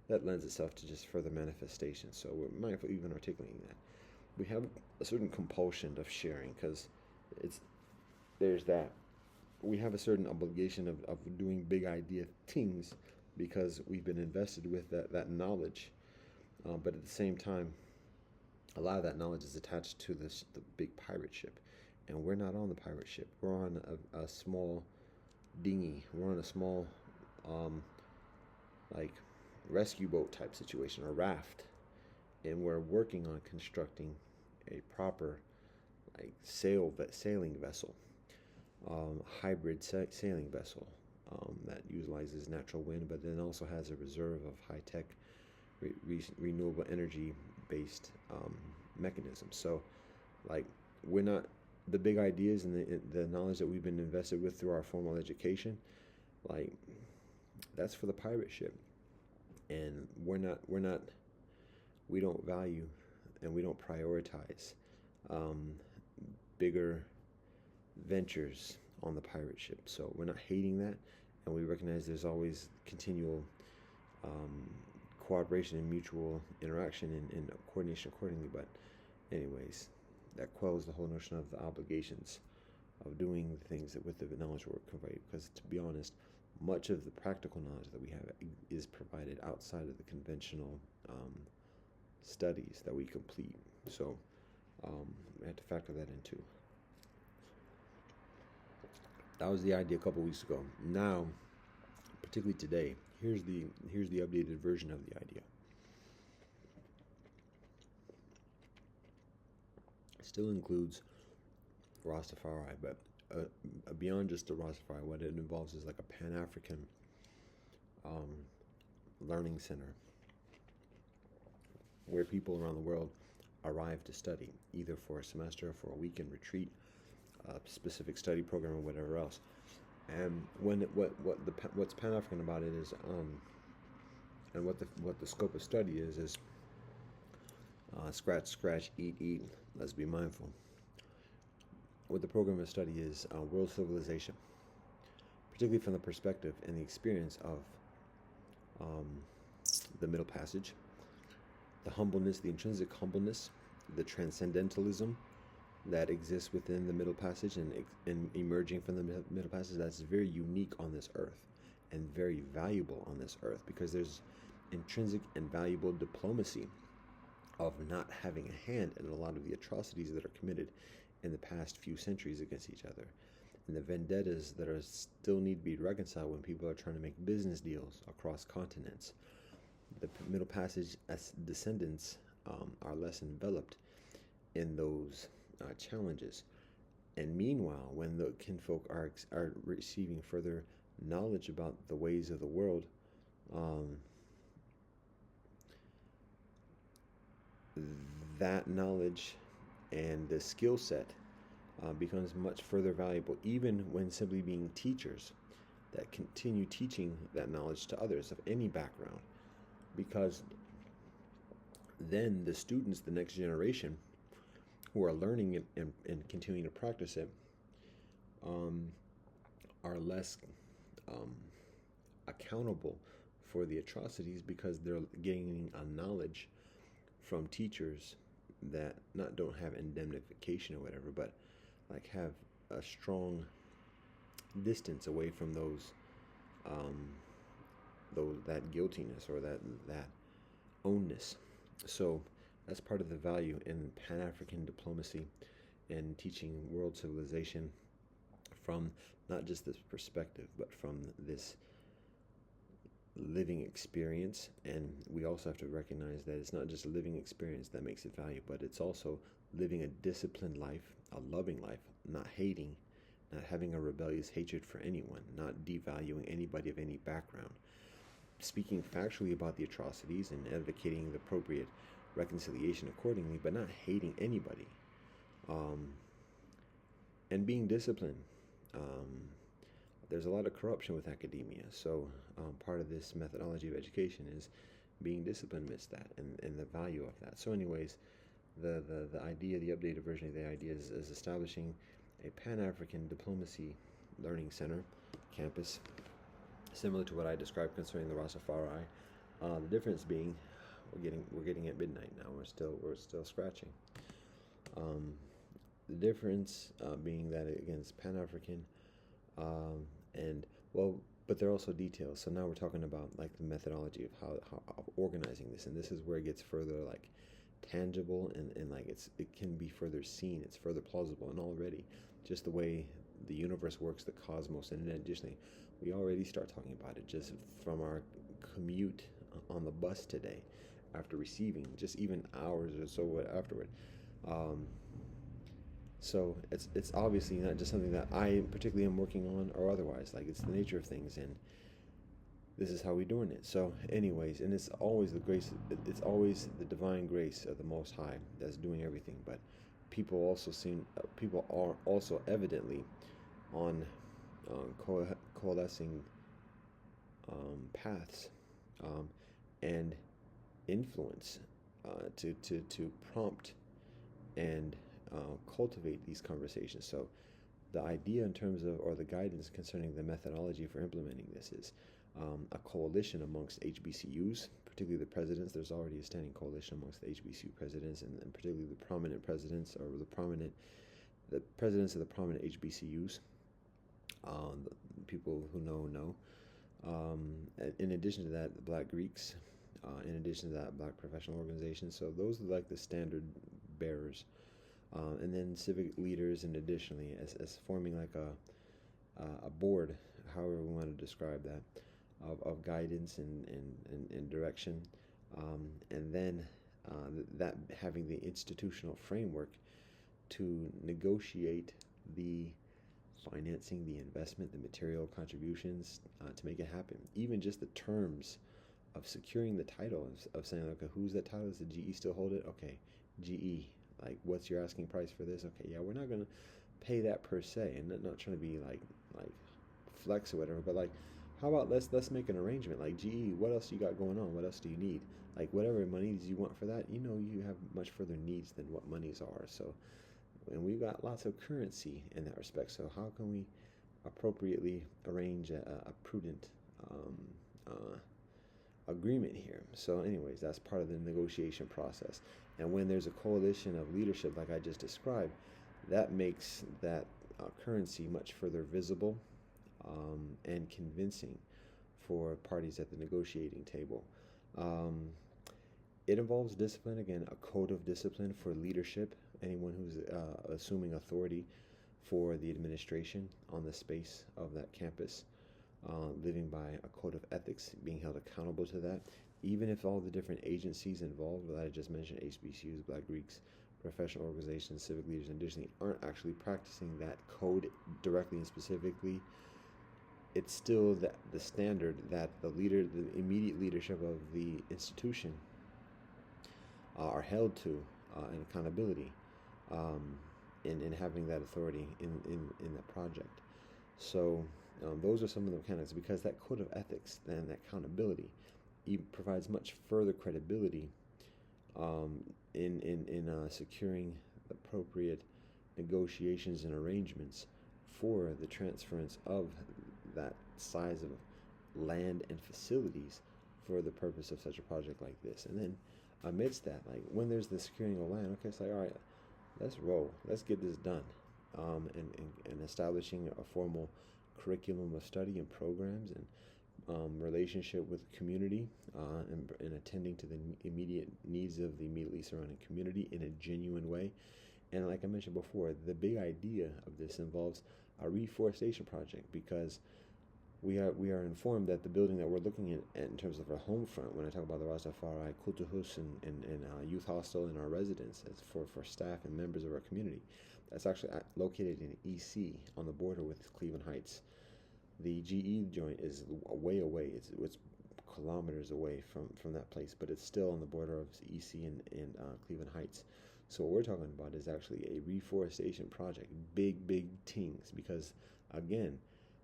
that lends itself to just further manifestation. So we're mindful even articulating that. We have a certain compulsion of sharing, because there's that. We have a certain obligation of doing big idea things, because we've been invested with that knowledge. But at the same time, a lot of that knowledge is attached to the big pirate ship. And we're not on the pirate ship. We're on a small dinghy. We're on a small, like, rescue boat type situation, or raft. And we're working on constructing a proper, like, sailing vessel, hybrid sailing vessel, that utilizes natural wind, but then also has a reserve of high-tech, renewable energy-based mechanisms. So, like, we're not, the big ideas and the knowledge that we've been invested with through our formal education, like, that's for the pirate ship. And we don't value and we don't prioritize bigger ventures on the pirate ship. So we're not hating that, and we recognize there's always continual cooperation and mutual interaction and coordination accordingly. But anyways, that quells the whole notion of the obligations of doing the things that with the knowledge we're conveyed. Because, to be honest, much of the practical knowledge that we have is provided outside of the conventional studies that we complete. So we have to factor that in too. That was the idea a couple weeks ago. Now, particularly today, here's the updated version of the idea. It still includes Rastafari, but beyond just the Rastafari, what it involves is like a Pan-African um, learning center where people around the world arrive to study, either for a semester, for a weekend retreat, a specific study program, or whatever else. And what's Pan African about it is, and what the scope of study is scratch, scratch, eat, eat. Let's be mindful. What the program of study is world civilization, particularly from the perspective and the experience of um, the Middle Passage, the humbleness, the intrinsic humbleness, the transcendentalism that exists within the Middle Passage and emerging from the Middle Passage, that's very unique on this earth and very valuable on this earth, because there's intrinsic and valuable diplomacy of not having a hand in a lot of the atrocities that are committed in the past few centuries against each other, and the vendettas that are still need to be reconciled when people are trying to make business deals across continents. The Middle Passage as descendants are less enveloped in those challenges. And meanwhile, when the kinfolk are receiving further knowledge about the ways of the world, that knowledge and the skill set becomes much further valuable, even when simply being teachers that continue teaching that knowledge to others of any background. Because then the students, the next generation, who are learning it and continuing to practice it, are less accountable for the atrocities, because they're gaining a knowledge from teachers that not don't have indemnification or whatever, but like have a strong distance away from those that guiltiness or that ownness. So that's part of the value in Pan-African diplomacy and teaching world civilization from not just this perspective, but from this living experience. And we also have to recognize that it's not just a living experience that makes it valuable, but it's also living a disciplined life, a loving life, not hating, not having a rebellious hatred for anyone, not devaluing anybody of any background, speaking factually about the atrocities and advocating the appropriate reconciliation accordingly, but not hating anybody, and being disciplined. There's a lot of corruption with academia, so part of this methodology of education is being disciplined amidst that, and the value of that. So anyways, the idea, the updated version of the idea is establishing a Pan-African diplomacy learning center campus, similar to what I described concerning the Rastafari. The difference being, we're getting at midnight now. We're still scratching. The difference being that again, it's Pan-African, and well, but there are also details. So now we're talking about like the methodology of how of organizing this, and this is where it gets further like tangible and like it can be further seen. It's further plausible, and already just the way the universe works, the cosmos, and additionally, we already start talking about it just from our commute on the bus today, after receiving just even hours or so afterward. So it's obviously not just something that I particularly am working on or otherwise. Like, it's the nature of things, and this is how we're doing it. So anyways, and it's always the grace, it's always the divine grace of the Most High that's doing everything. But people are also evidently on coalescing paths and influence to prompt and cultivate these conversations. So the idea in terms of, or the guidance concerning the methodology for implementing this is a coalition amongst HBCUs, particularly the presidents. There's already a standing coalition amongst the HBCU presidents, and particularly the prominent presidents, or the presidents of the prominent HBCUs. The people who know. In addition to that, the Black Greeks. In addition to that, Black professional organizations. So those are like the standard bearers. And then civic leaders, and additionally as forming like a board, however we want to describe that, of guidance and direction, and then that having the institutional framework to negotiate the financing the investment, the material contributions to make it happen. Even just the terms of securing the title of saying, okay, who's that title? Does the GE still hold it? Okay, GE. Like, what's your asking price for this? Okay, yeah, we're not gonna pay that per se, and not trying to be like flex or whatever, but like, how about let's make an arrangement. Like, GE, what else you got going on? What else do you need? Like, whatever monies you want for that, you have much further needs than what monies are. So, and we've got lots of currency in that respect. So how can we appropriately arrange a prudent um, agreement here? So anyways, that's part of the negotiation process. And when there's a coalition of leadership like I just described, that makes that currency much further visible and convincing for parties at the negotiating table. Um, it involves discipline, again, a code of discipline for leadership, anyone who's assuming authority for the administration on the space of that campus, living by a code of ethics, being held accountable to that, even if all the different agencies involved that I just mentioned, HBCUs, Black Greeks, professional organizations, civic leaders, and Disney, aren't actually practicing that code directly and specifically. It's still the standard that the immediate leadership of the institution are held to in accountability in having that authority in that project. So those are some of the mechanics, because that code of ethics and that accountability provides much further credibility in securing appropriate negotiations and arrangements for the transference of that size of land and facilities for the purpose of such a project like this. And then amidst that, like when there's the securing of land, okay, it's like, all right, let's roll, let's get this done, and establishing a formal curriculum of study and programs and relationship with the community, and attending to the immediate needs of the immediately surrounding community in a genuine way. And like I mentioned before, the big idea of this involves a reforestation project, because we are informed that the building that we're looking at in terms of our home front, when I talk about the Rastafari Kultuhus and youth hostel and our residence, as for staff and members of our community, that's actually located in EC on the border with Cleveland Heights. The GE joint is way away. It's kilometers away from that place, but it's still on the border of EC and Cleveland Heights. So what we're talking about is actually a reforestation project, big things, because again,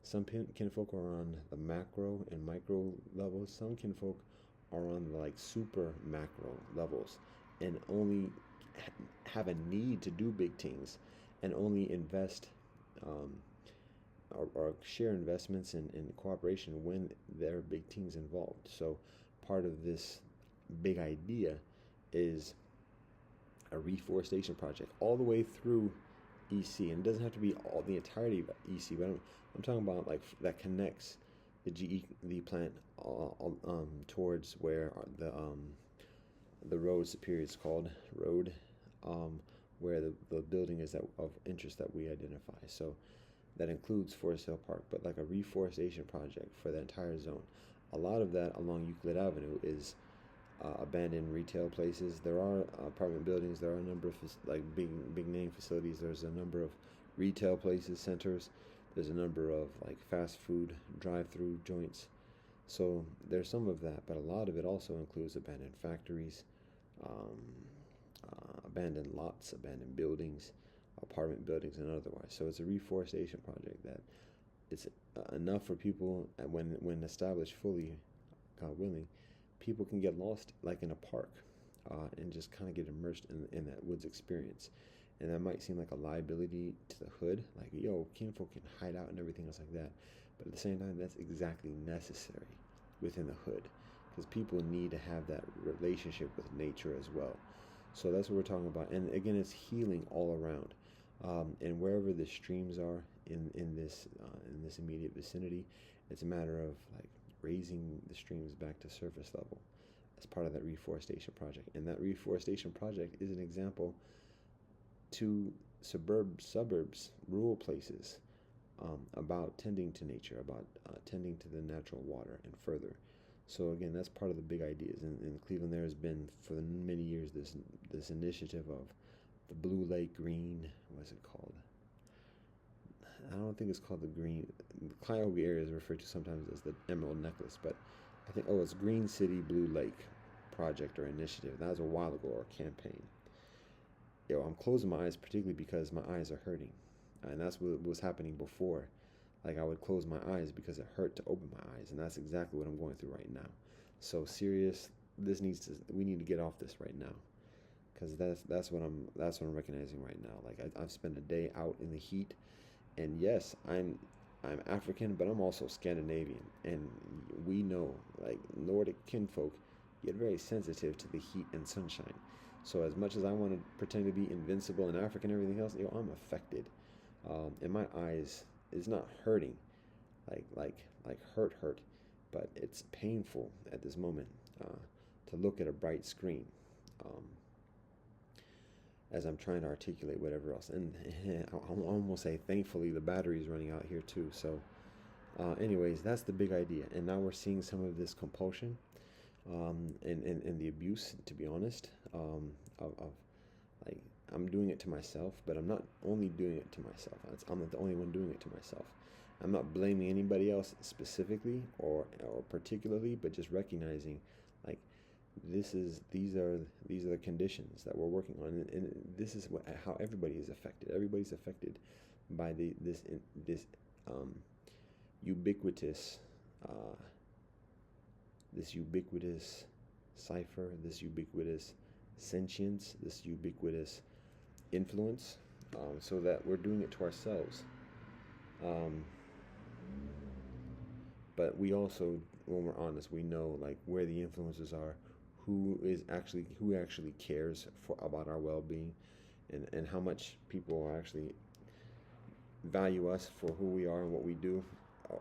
some kinfolk are on the macro and micro levels. Some kinfolk are on the like super macro levels, and only have a need to do big things, and only invest or share investments in cooperation when there are big things involved. So part of this big idea is a reforestation project all the way through EC, and it doesn't have to be all the entirety of EC, but I'm talking about like that connects the plant towards where the road superior is called road, where the building is of interest that we identify. So that includes Forest Hill Park, but like a reforestation project for the entire zone. A lot of that along Euclid Avenue is abandoned retail places. There are apartment buildings. There are a number of like big name facilities. There's a number of retail places, centers. There's a number of like fast food drive-through joints. So there's some of that, but a lot of it also includes abandoned factories, abandoned lots, abandoned buildings, apartment buildings, and otherwise. So it's a reforestation project that it's enough for people, when established fully, God willing, people can get lost like in a park, and just kind of get immersed in that woods experience. And that might seem like a liability to the hood, like, yo, kinfolk can hide out and everything else like that. But at the same time, that's exactly necessary within the hood, because people need to have that relationship with nature as well. So that's what we're talking about. And again, it's healing all around. And wherever the streams are in this immediate vicinity, it's a matter of like raising the streams back to surface level as part of that reforestation project. And that reforestation project is an example to suburbs, rural places, about tending to nature, about tending to the natural water and further. So again, that's part of the big ideas. In Cleveland, there has been for many years this initiative of the Blue Lake Green, what's it called? I don't think it's called the green. The Cuyahoga area is referred to sometimes as the Emerald Necklace, but I think, oh, it's Green City Blue Lake project or initiative. That was a while ago, or campaign. Yo, I'm closing my eyes particularly because my eyes are hurting, and that's what was happening before. Like I would close my eyes because it hurt to open my eyes, and that's exactly what I'm going through right now. So serious. We need to get off this right now, because that's what I'm recognizing right now. Like I've spent a day out in the heat, and yes, I'm African, but I'm also Scandinavian, and we know, like, Nordic kinfolk get very sensitive to the heat and sunshine. So as much as I want to pretend to be invincible in Africa and everything else, I'm affected, and my eyes is not hurting, like hurt, but it's painful at this moment, to look at a bright screen. Um, as I'm trying to articulate whatever else. And I'll almost say, thankfully, the battery is running out here too. So, anyways, that's the big idea. And now we're seeing some of this compulsion, and the abuse, to be honest, of like, I'm doing it to myself, but I'm not only doing it to myself. I'm not the only one doing it to myself. I'm not blaming anybody else specifically or particularly, but just recognizing, like, these are the conditions that we're working on, and this is how everybody is affected. Everybody's affected by this um, ubiquitous uh, this ubiquitous cipher, this ubiquitous sentience, this ubiquitous influence. So that we're doing it to ourselves. Um, but we also, when we're honest, we know, like, where the influences are, who actually cares about our well-being, and how much people actually value us for who we are and what we do,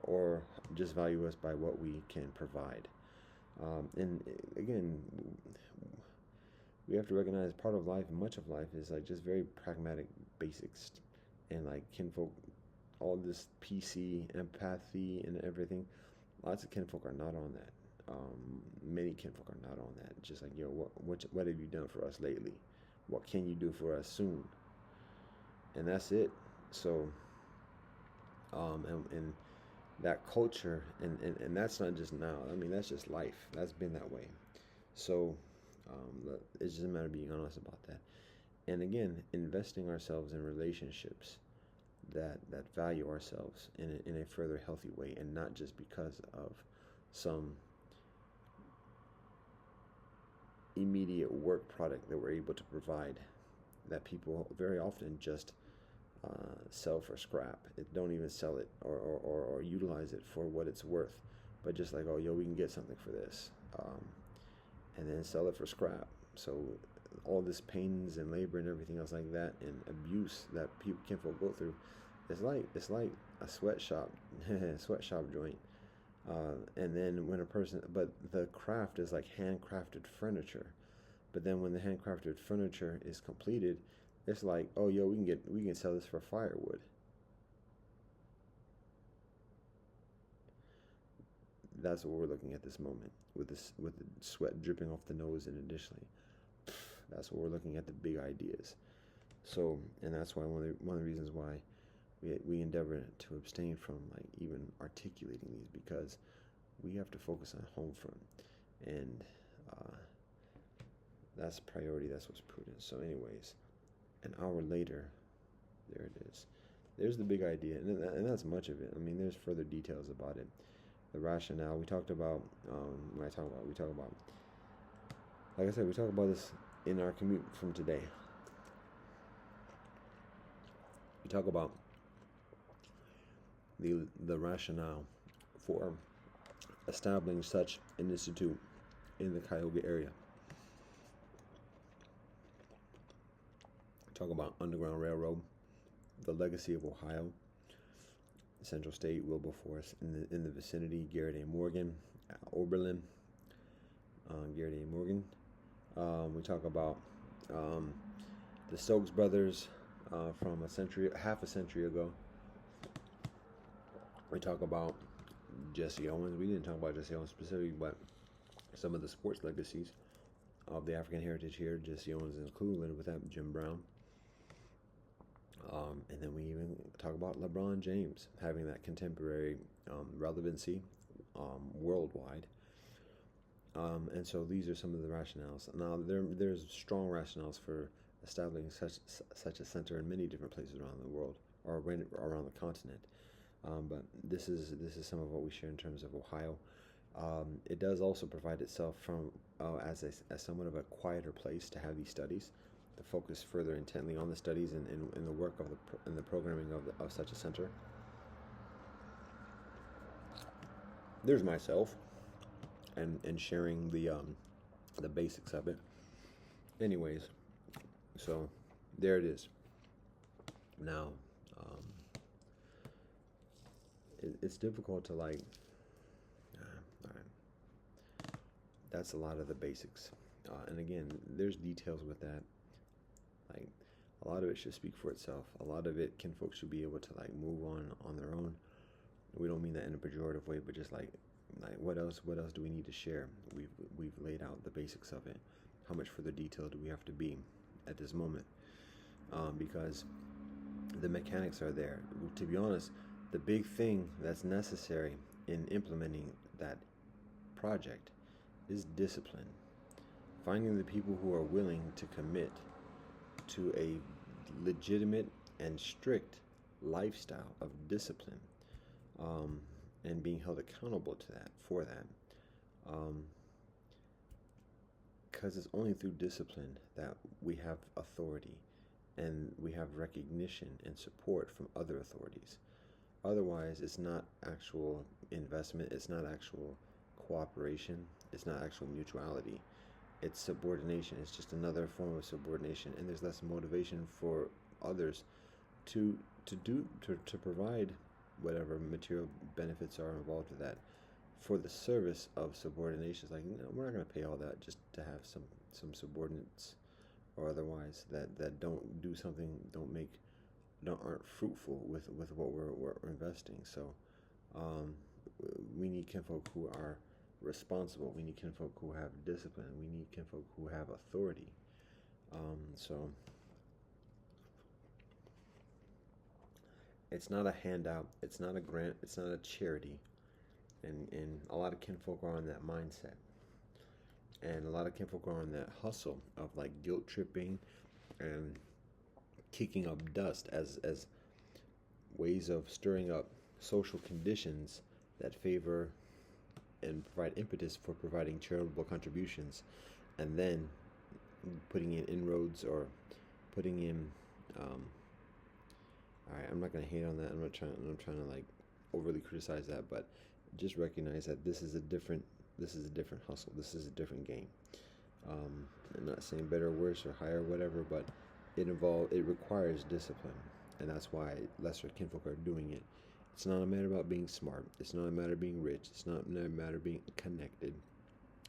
or just value us by what we can provide. And again, we have to recognize part of life, much of life, is like just very pragmatic basics, and like kinfolk, all this PC empathy and everything. Lots of kinfolk are not on that. Many kinfolk are not on that. Just like, what have you done for us lately? What can you do for us soon? And that's it. So, and that culture, and that's not just now. I mean, that's just life. That's been that way. So, it's just a matter of being honest about that. And again, investing ourselves in relationships that value ourselves in a further healthy way, and not just because of some immediate work product that we're able to provide, that people very often just sell for scrap. Don't even sell it or utilize it for what it's worth, but just like, oh, yo, we can get something for this, and then sell it for scrap. So all this pains and labor and everything else like that, and abuse that people kinfolk go through, it's like a sweatshop sweatshop joint. And then when but the craft is like handcrafted furniture. But then when the handcrafted furniture is completed, it's like, oh, yo, we can sell this for firewood. That's what we're looking at this moment, with the sweat dripping off the nose, and additionally, that's what we're looking at, the big ideas. So, and that's why one of the reasons why we endeavor to abstain from, like, even articulating these, because we have to focus on home front, and that's priority. That's what's prudent. So, anyways, an hour later, there it is. There's the big idea, and that's much of it. I mean, there's further details about it. The rationale we talked about. We talk about. Like I said, we talk about this in our commute from today. We talk about the rationale for establishing such an institute in the Cuyahoga area. Talk about Underground Railroad, the legacy of Ohio, Central State, Wilberforce, in the vicinity, Garrett A. Morgan, Oberlin, Garrett A. Morgan. We talk about the Stokes brothers from half a century ago. We talk about Jesse Owens. We didn't talk about Jesse Owens specifically, but some of the sports legacies of the African heritage here, Jesse Owens in Cleveland with that, Jim Brown. And then we even talk about LeBron James having that contemporary relevancy worldwide. And so these are some of the rationales. Now, there's strong rationales for establishing such a center in many different places around the world or around the continent. But this is some of what we share in terms of Ohio. It does also provide itself from as somewhat of a quieter place to have these studies, to focus further intently on the studies and the work of the programming of such a center. There's myself, and sharing the basics of it. Anyways, so there it is. Now, it's difficult to like. All right, that's a lot of the basics, and again, there's details with that. Like, a lot of it should speak for itself. A lot of it, folks should be able to like move on their own. We don't mean that in a pejorative way, but just like what else do we need to share? We've laid out the basics of it. How much further detail do we have to be at this moment? Because the mechanics are there. To be honest, the big thing that's necessary in implementing that project is discipline. Finding the people who are willing to commit to a legitimate and strict lifestyle of discipline, and being held accountable to that for that. Because it's only through discipline that we have authority and we have recognition and support from other authorities. Otherwise, it's not actual investment, it's not actual cooperation, it's not actual mutuality. It's subordination. It's just another form of subordination, and there's less motivation for others to provide whatever material benefits are involved with that for the service of subordination. It's like, no, we're not going to pay all that just to have some subordinates or otherwise that don't do something, aren't fruitful with what we're investing. So we need kinfolk who are responsible. We need kinfolk who have discipline. We need kinfolk who have authority. So it's not a handout. It's not a grant. It's not a charity. And a lot of kinfolk are on that mindset. And a lot of kinfolk are on that hustle of like guilt tripping and kicking up dust as ways of stirring up social conditions that favor and provide impetus for providing charitable contributions, and then putting in inroads or putting in all right, I'm not going to hate on that. I'm not trying to like overly criticize that, but just recognize that this is a different hustle. This is a different game. I'm not saying better, worse, or higher, whatever, but it requires discipline, and that's why lesser kinfolk are doing it. It's not a matter about being smart. It's not a matter of being rich. It's not a matter of being connected.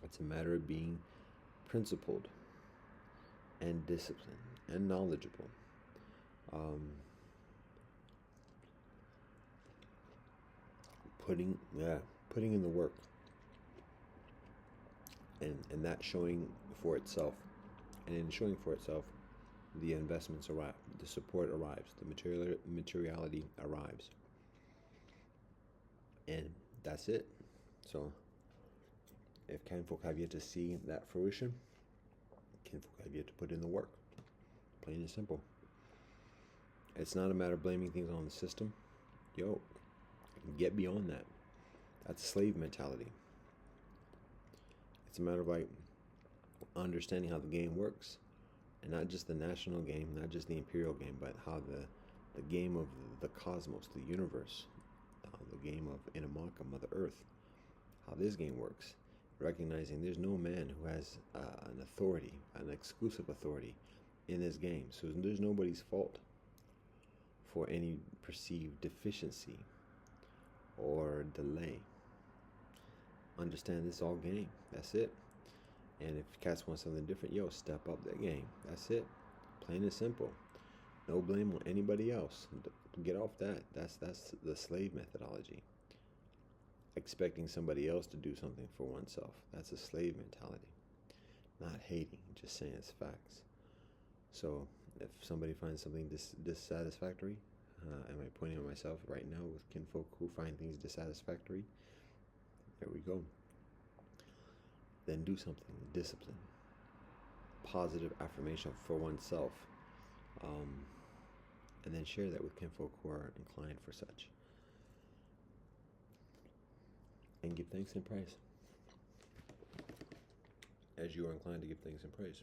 It's a matter of being principled and disciplined and knowledgeable. Putting in the work, and that showing for itself, and in showing for itself, the investments arrive, the support arrives, the materiality arrives, and that's it. So if kinfolk have yet to see that fruition, kinfolk have yet to put in the work. Plain and simple. It's not a matter of blaming things on the system. Get beyond that. That's slave mentality. It's a matter of like understanding how the game works, and not just the national game, not just the imperial game, but how the game of the cosmos, the universe, the game of Inamaka, Mother Earth, how this game works. Recognizing there's no man who has an authority, an exclusive authority in this game. So there's nobody's fault for any perceived deficiency or delay. Understand this is all game. That's it. And if cats want something different, step up that game. That's it. Plain and simple. No blame on anybody else. Get off that. That's the slave methodology. Expecting somebody else to do something for oneself. That's a slave mentality. Not hating, just saying it's facts. So if somebody finds something dissatisfactory, Am I pointing at myself right now with kinfolk who find things dissatisfactory? There we go. Then do something. Discipline. Positive affirmation for oneself. And then share that with kinfolk who are inclined for such. And give thanks and praise as you are inclined to give thanks and praise.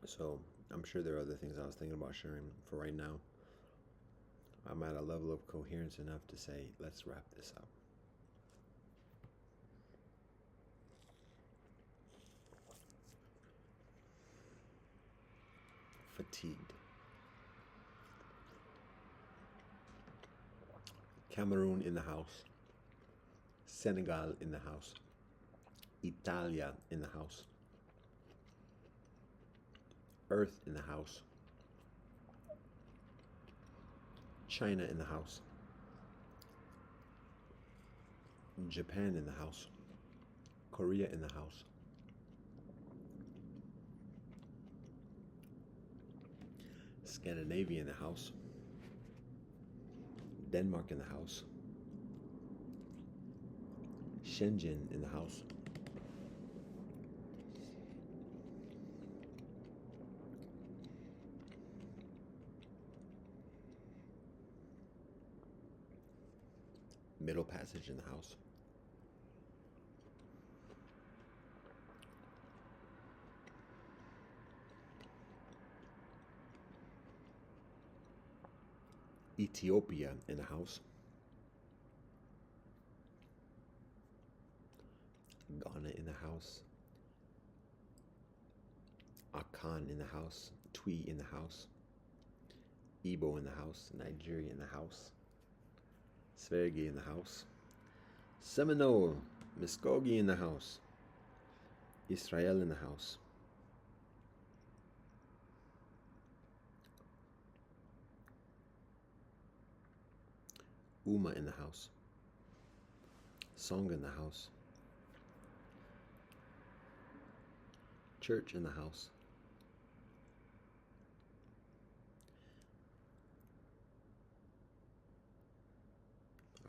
So I'm sure there are other things I was thinking about sharing. For right now, I'm at a level of coherence enough to say, let's wrap this up. Fatigued. Cameroon in the house. Senegal in the house. Italia in the house. Earth in the house. China in the house. Japan in the house. Korea in the house. Scandinavia in the house. Denmark in the house. Shenzhen in the house. Middle Passage in the house. Ethiopia in the house. Ghana in the house. Akan in the house. Twi in the house. Igbo in the house. Nigeria in the house. Sverige in the house. Seminole, Muskogee in the house. Israel in the house. Uma in the house. Song in the house. Church in the house.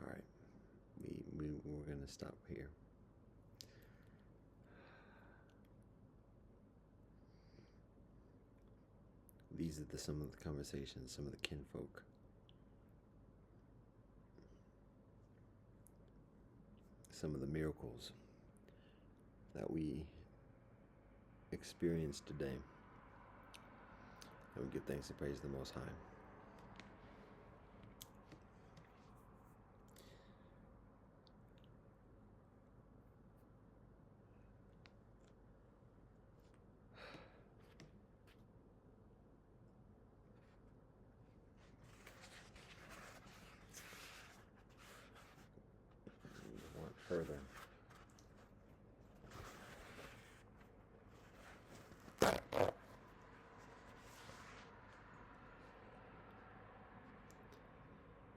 All right, we're gonna stop here. These are some of the conversations, some of the kinfolk. Some of the miracles that we experienced today. And we give thanks and praise to the Most High. Further.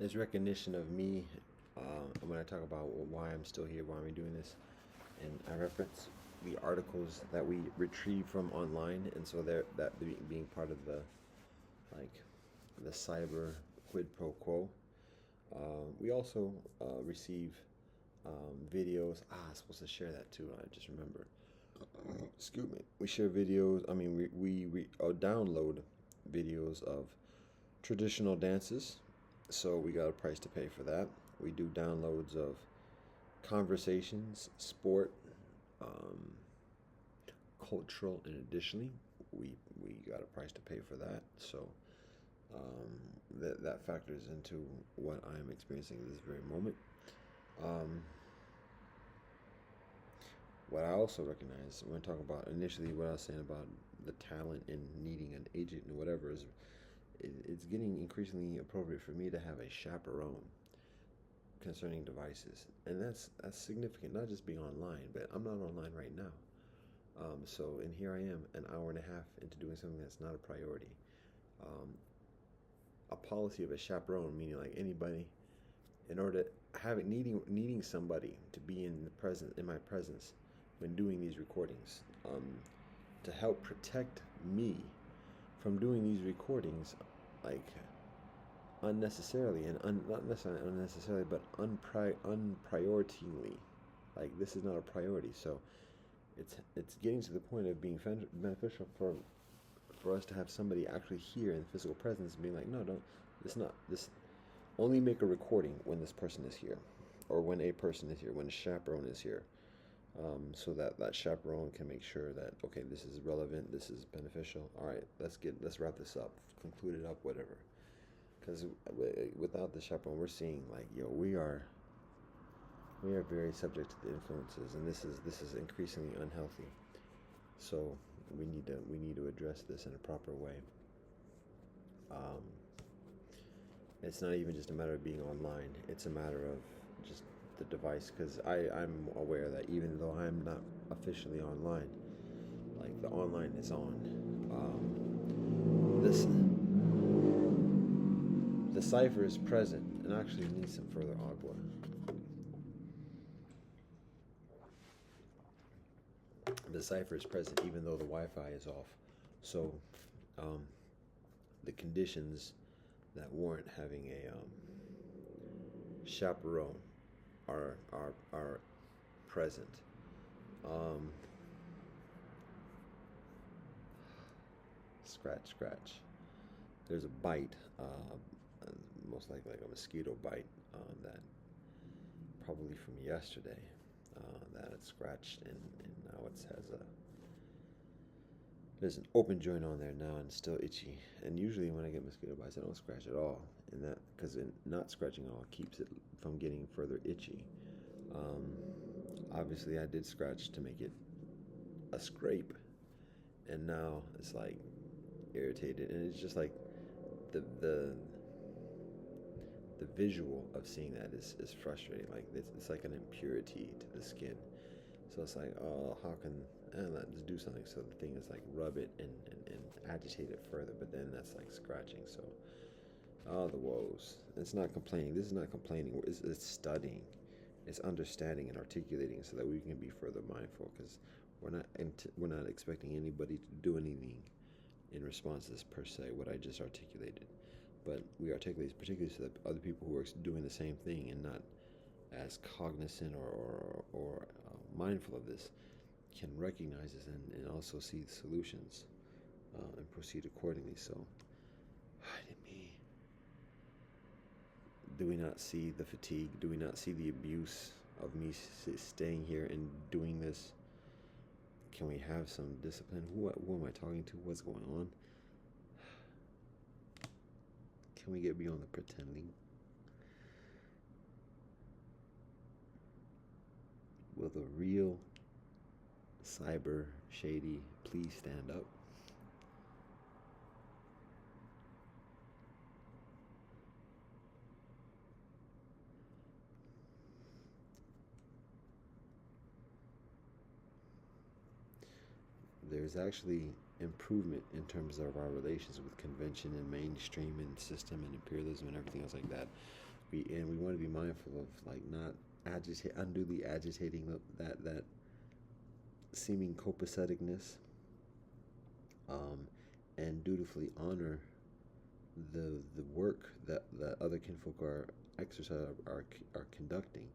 There's recognition of me. I'm going to talk about why I'm still here, why I'm doing this, and I reference the articles that we retrieve from online, and so that being part of the cyber quid pro quo. We also receive videos. I'm supposed to share that too. I just remembered. Excuse me. We share videos. I mean, we download videos of traditional dances. So we got a price to pay for that. We do downloads of conversations, sport, cultural, and additionally, we got a price to pay for that. So that factors into what I'm experiencing at this very moment. What I also recognize when talking about initially what I was saying about the talent and needing an agent and whatever is, it's getting increasingly appropriate for me to have a chaperone concerning devices, and that's significant. Not just being online, but I'm not online right now. And here I am, an hour and a half into doing something that's not a priority. A policy of a chaperone, meaning like anybody, in order to have it needing somebody to be in my presence when doing these recordings, to help protect me from doing these recordings, like unnecessarily and not necessarily unnecessarily, but unprioritingly. Like this is not a priority, so it's getting to the point of being beneficial for us to have somebody actually here in physical presence, being like, no, don't. This not this. Only make a recording when this person is here, or when a person is here, when a chaperone is here, so that that chaperone can make sure that, okay, this is relevant, this is beneficial. All right, let's wrap this up, conclude it up, whatever. Because without the chaperone, we're seeing like, yo, we are very subject to the influences, and this is increasingly unhealthy. So we need to address this in a proper way. It's not even just a matter of being online. It's a matter of just the device, because I'm aware that even though I'm not officially online, like the online is on. The cipher is present and actually needs some further agua. The cipher is present even though the Wi-Fi is off. So the conditions that warrant having a chaperone are present. Scratch. There's a bite, most likely like a mosquito bite, that probably from yesterday, that it scratched, and now it has there's an open joint on there now and it's still itchy. And usually when I get mosquito bites, I don't scratch at all, and that because not scratching at all keeps it from getting further itchy. Obviously, I did scratch to make it a scrape, and now it's like irritated, and it's just like the visual of seeing that is frustrating. Like it's like an impurity to the skin. So it's like, oh, how can let's do something so the thing is like rub it and agitate it further, but then that's like scratching. So the woes. It's not complaining. This is not complaining. It's studying. It's understanding and articulating so that we can be further mindful, because we're not expecting anybody to do anything in response to this per se, what I just articulated. But we articulate particularly so that other people who are doing the same thing and not as cognizant or mindful of this can recognize this and also see the solutions and proceed accordingly. So, do we not see the fatigue? Do we not see the abuse of me staying here and doing this? Can we have some discipline? Who am I talking to? What's going on? Can we get beyond the pretending? Will the real cyber shady please stand up? There's actually improvement in terms of our relations with convention and mainstream and system and imperialism and everything else like that. We want to be mindful of like not unduly agitating that seeming copaceticness, and dutifully honor the work that other kinfolk are conducting,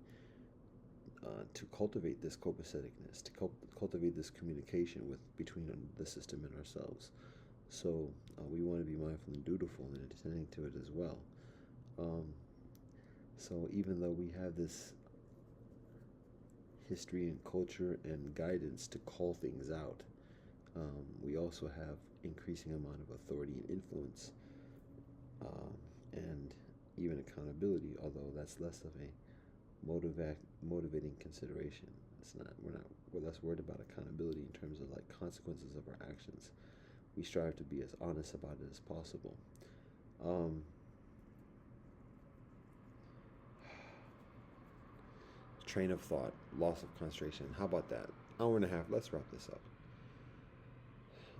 to cultivate this copaceticness, to cultivate this communication between the system and ourselves. So we want to be mindful and dutiful in attending to it as well. So even though we have this history and culture and guidance to call things out, we also have increasing amount of authority and influence, and even accountability, although that's less of a motivating consideration. We're less worried about accountability in terms of like consequences of our actions. We strive to be as honest about it as possible. Train of thought, loss of concentration. How about that? Hour and a half. Let's wrap this up.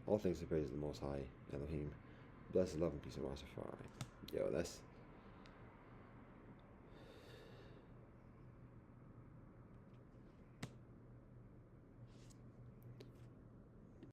All things are praised to the Most High, Elohim. Blessed love and peace of Rastafari. Yo, that's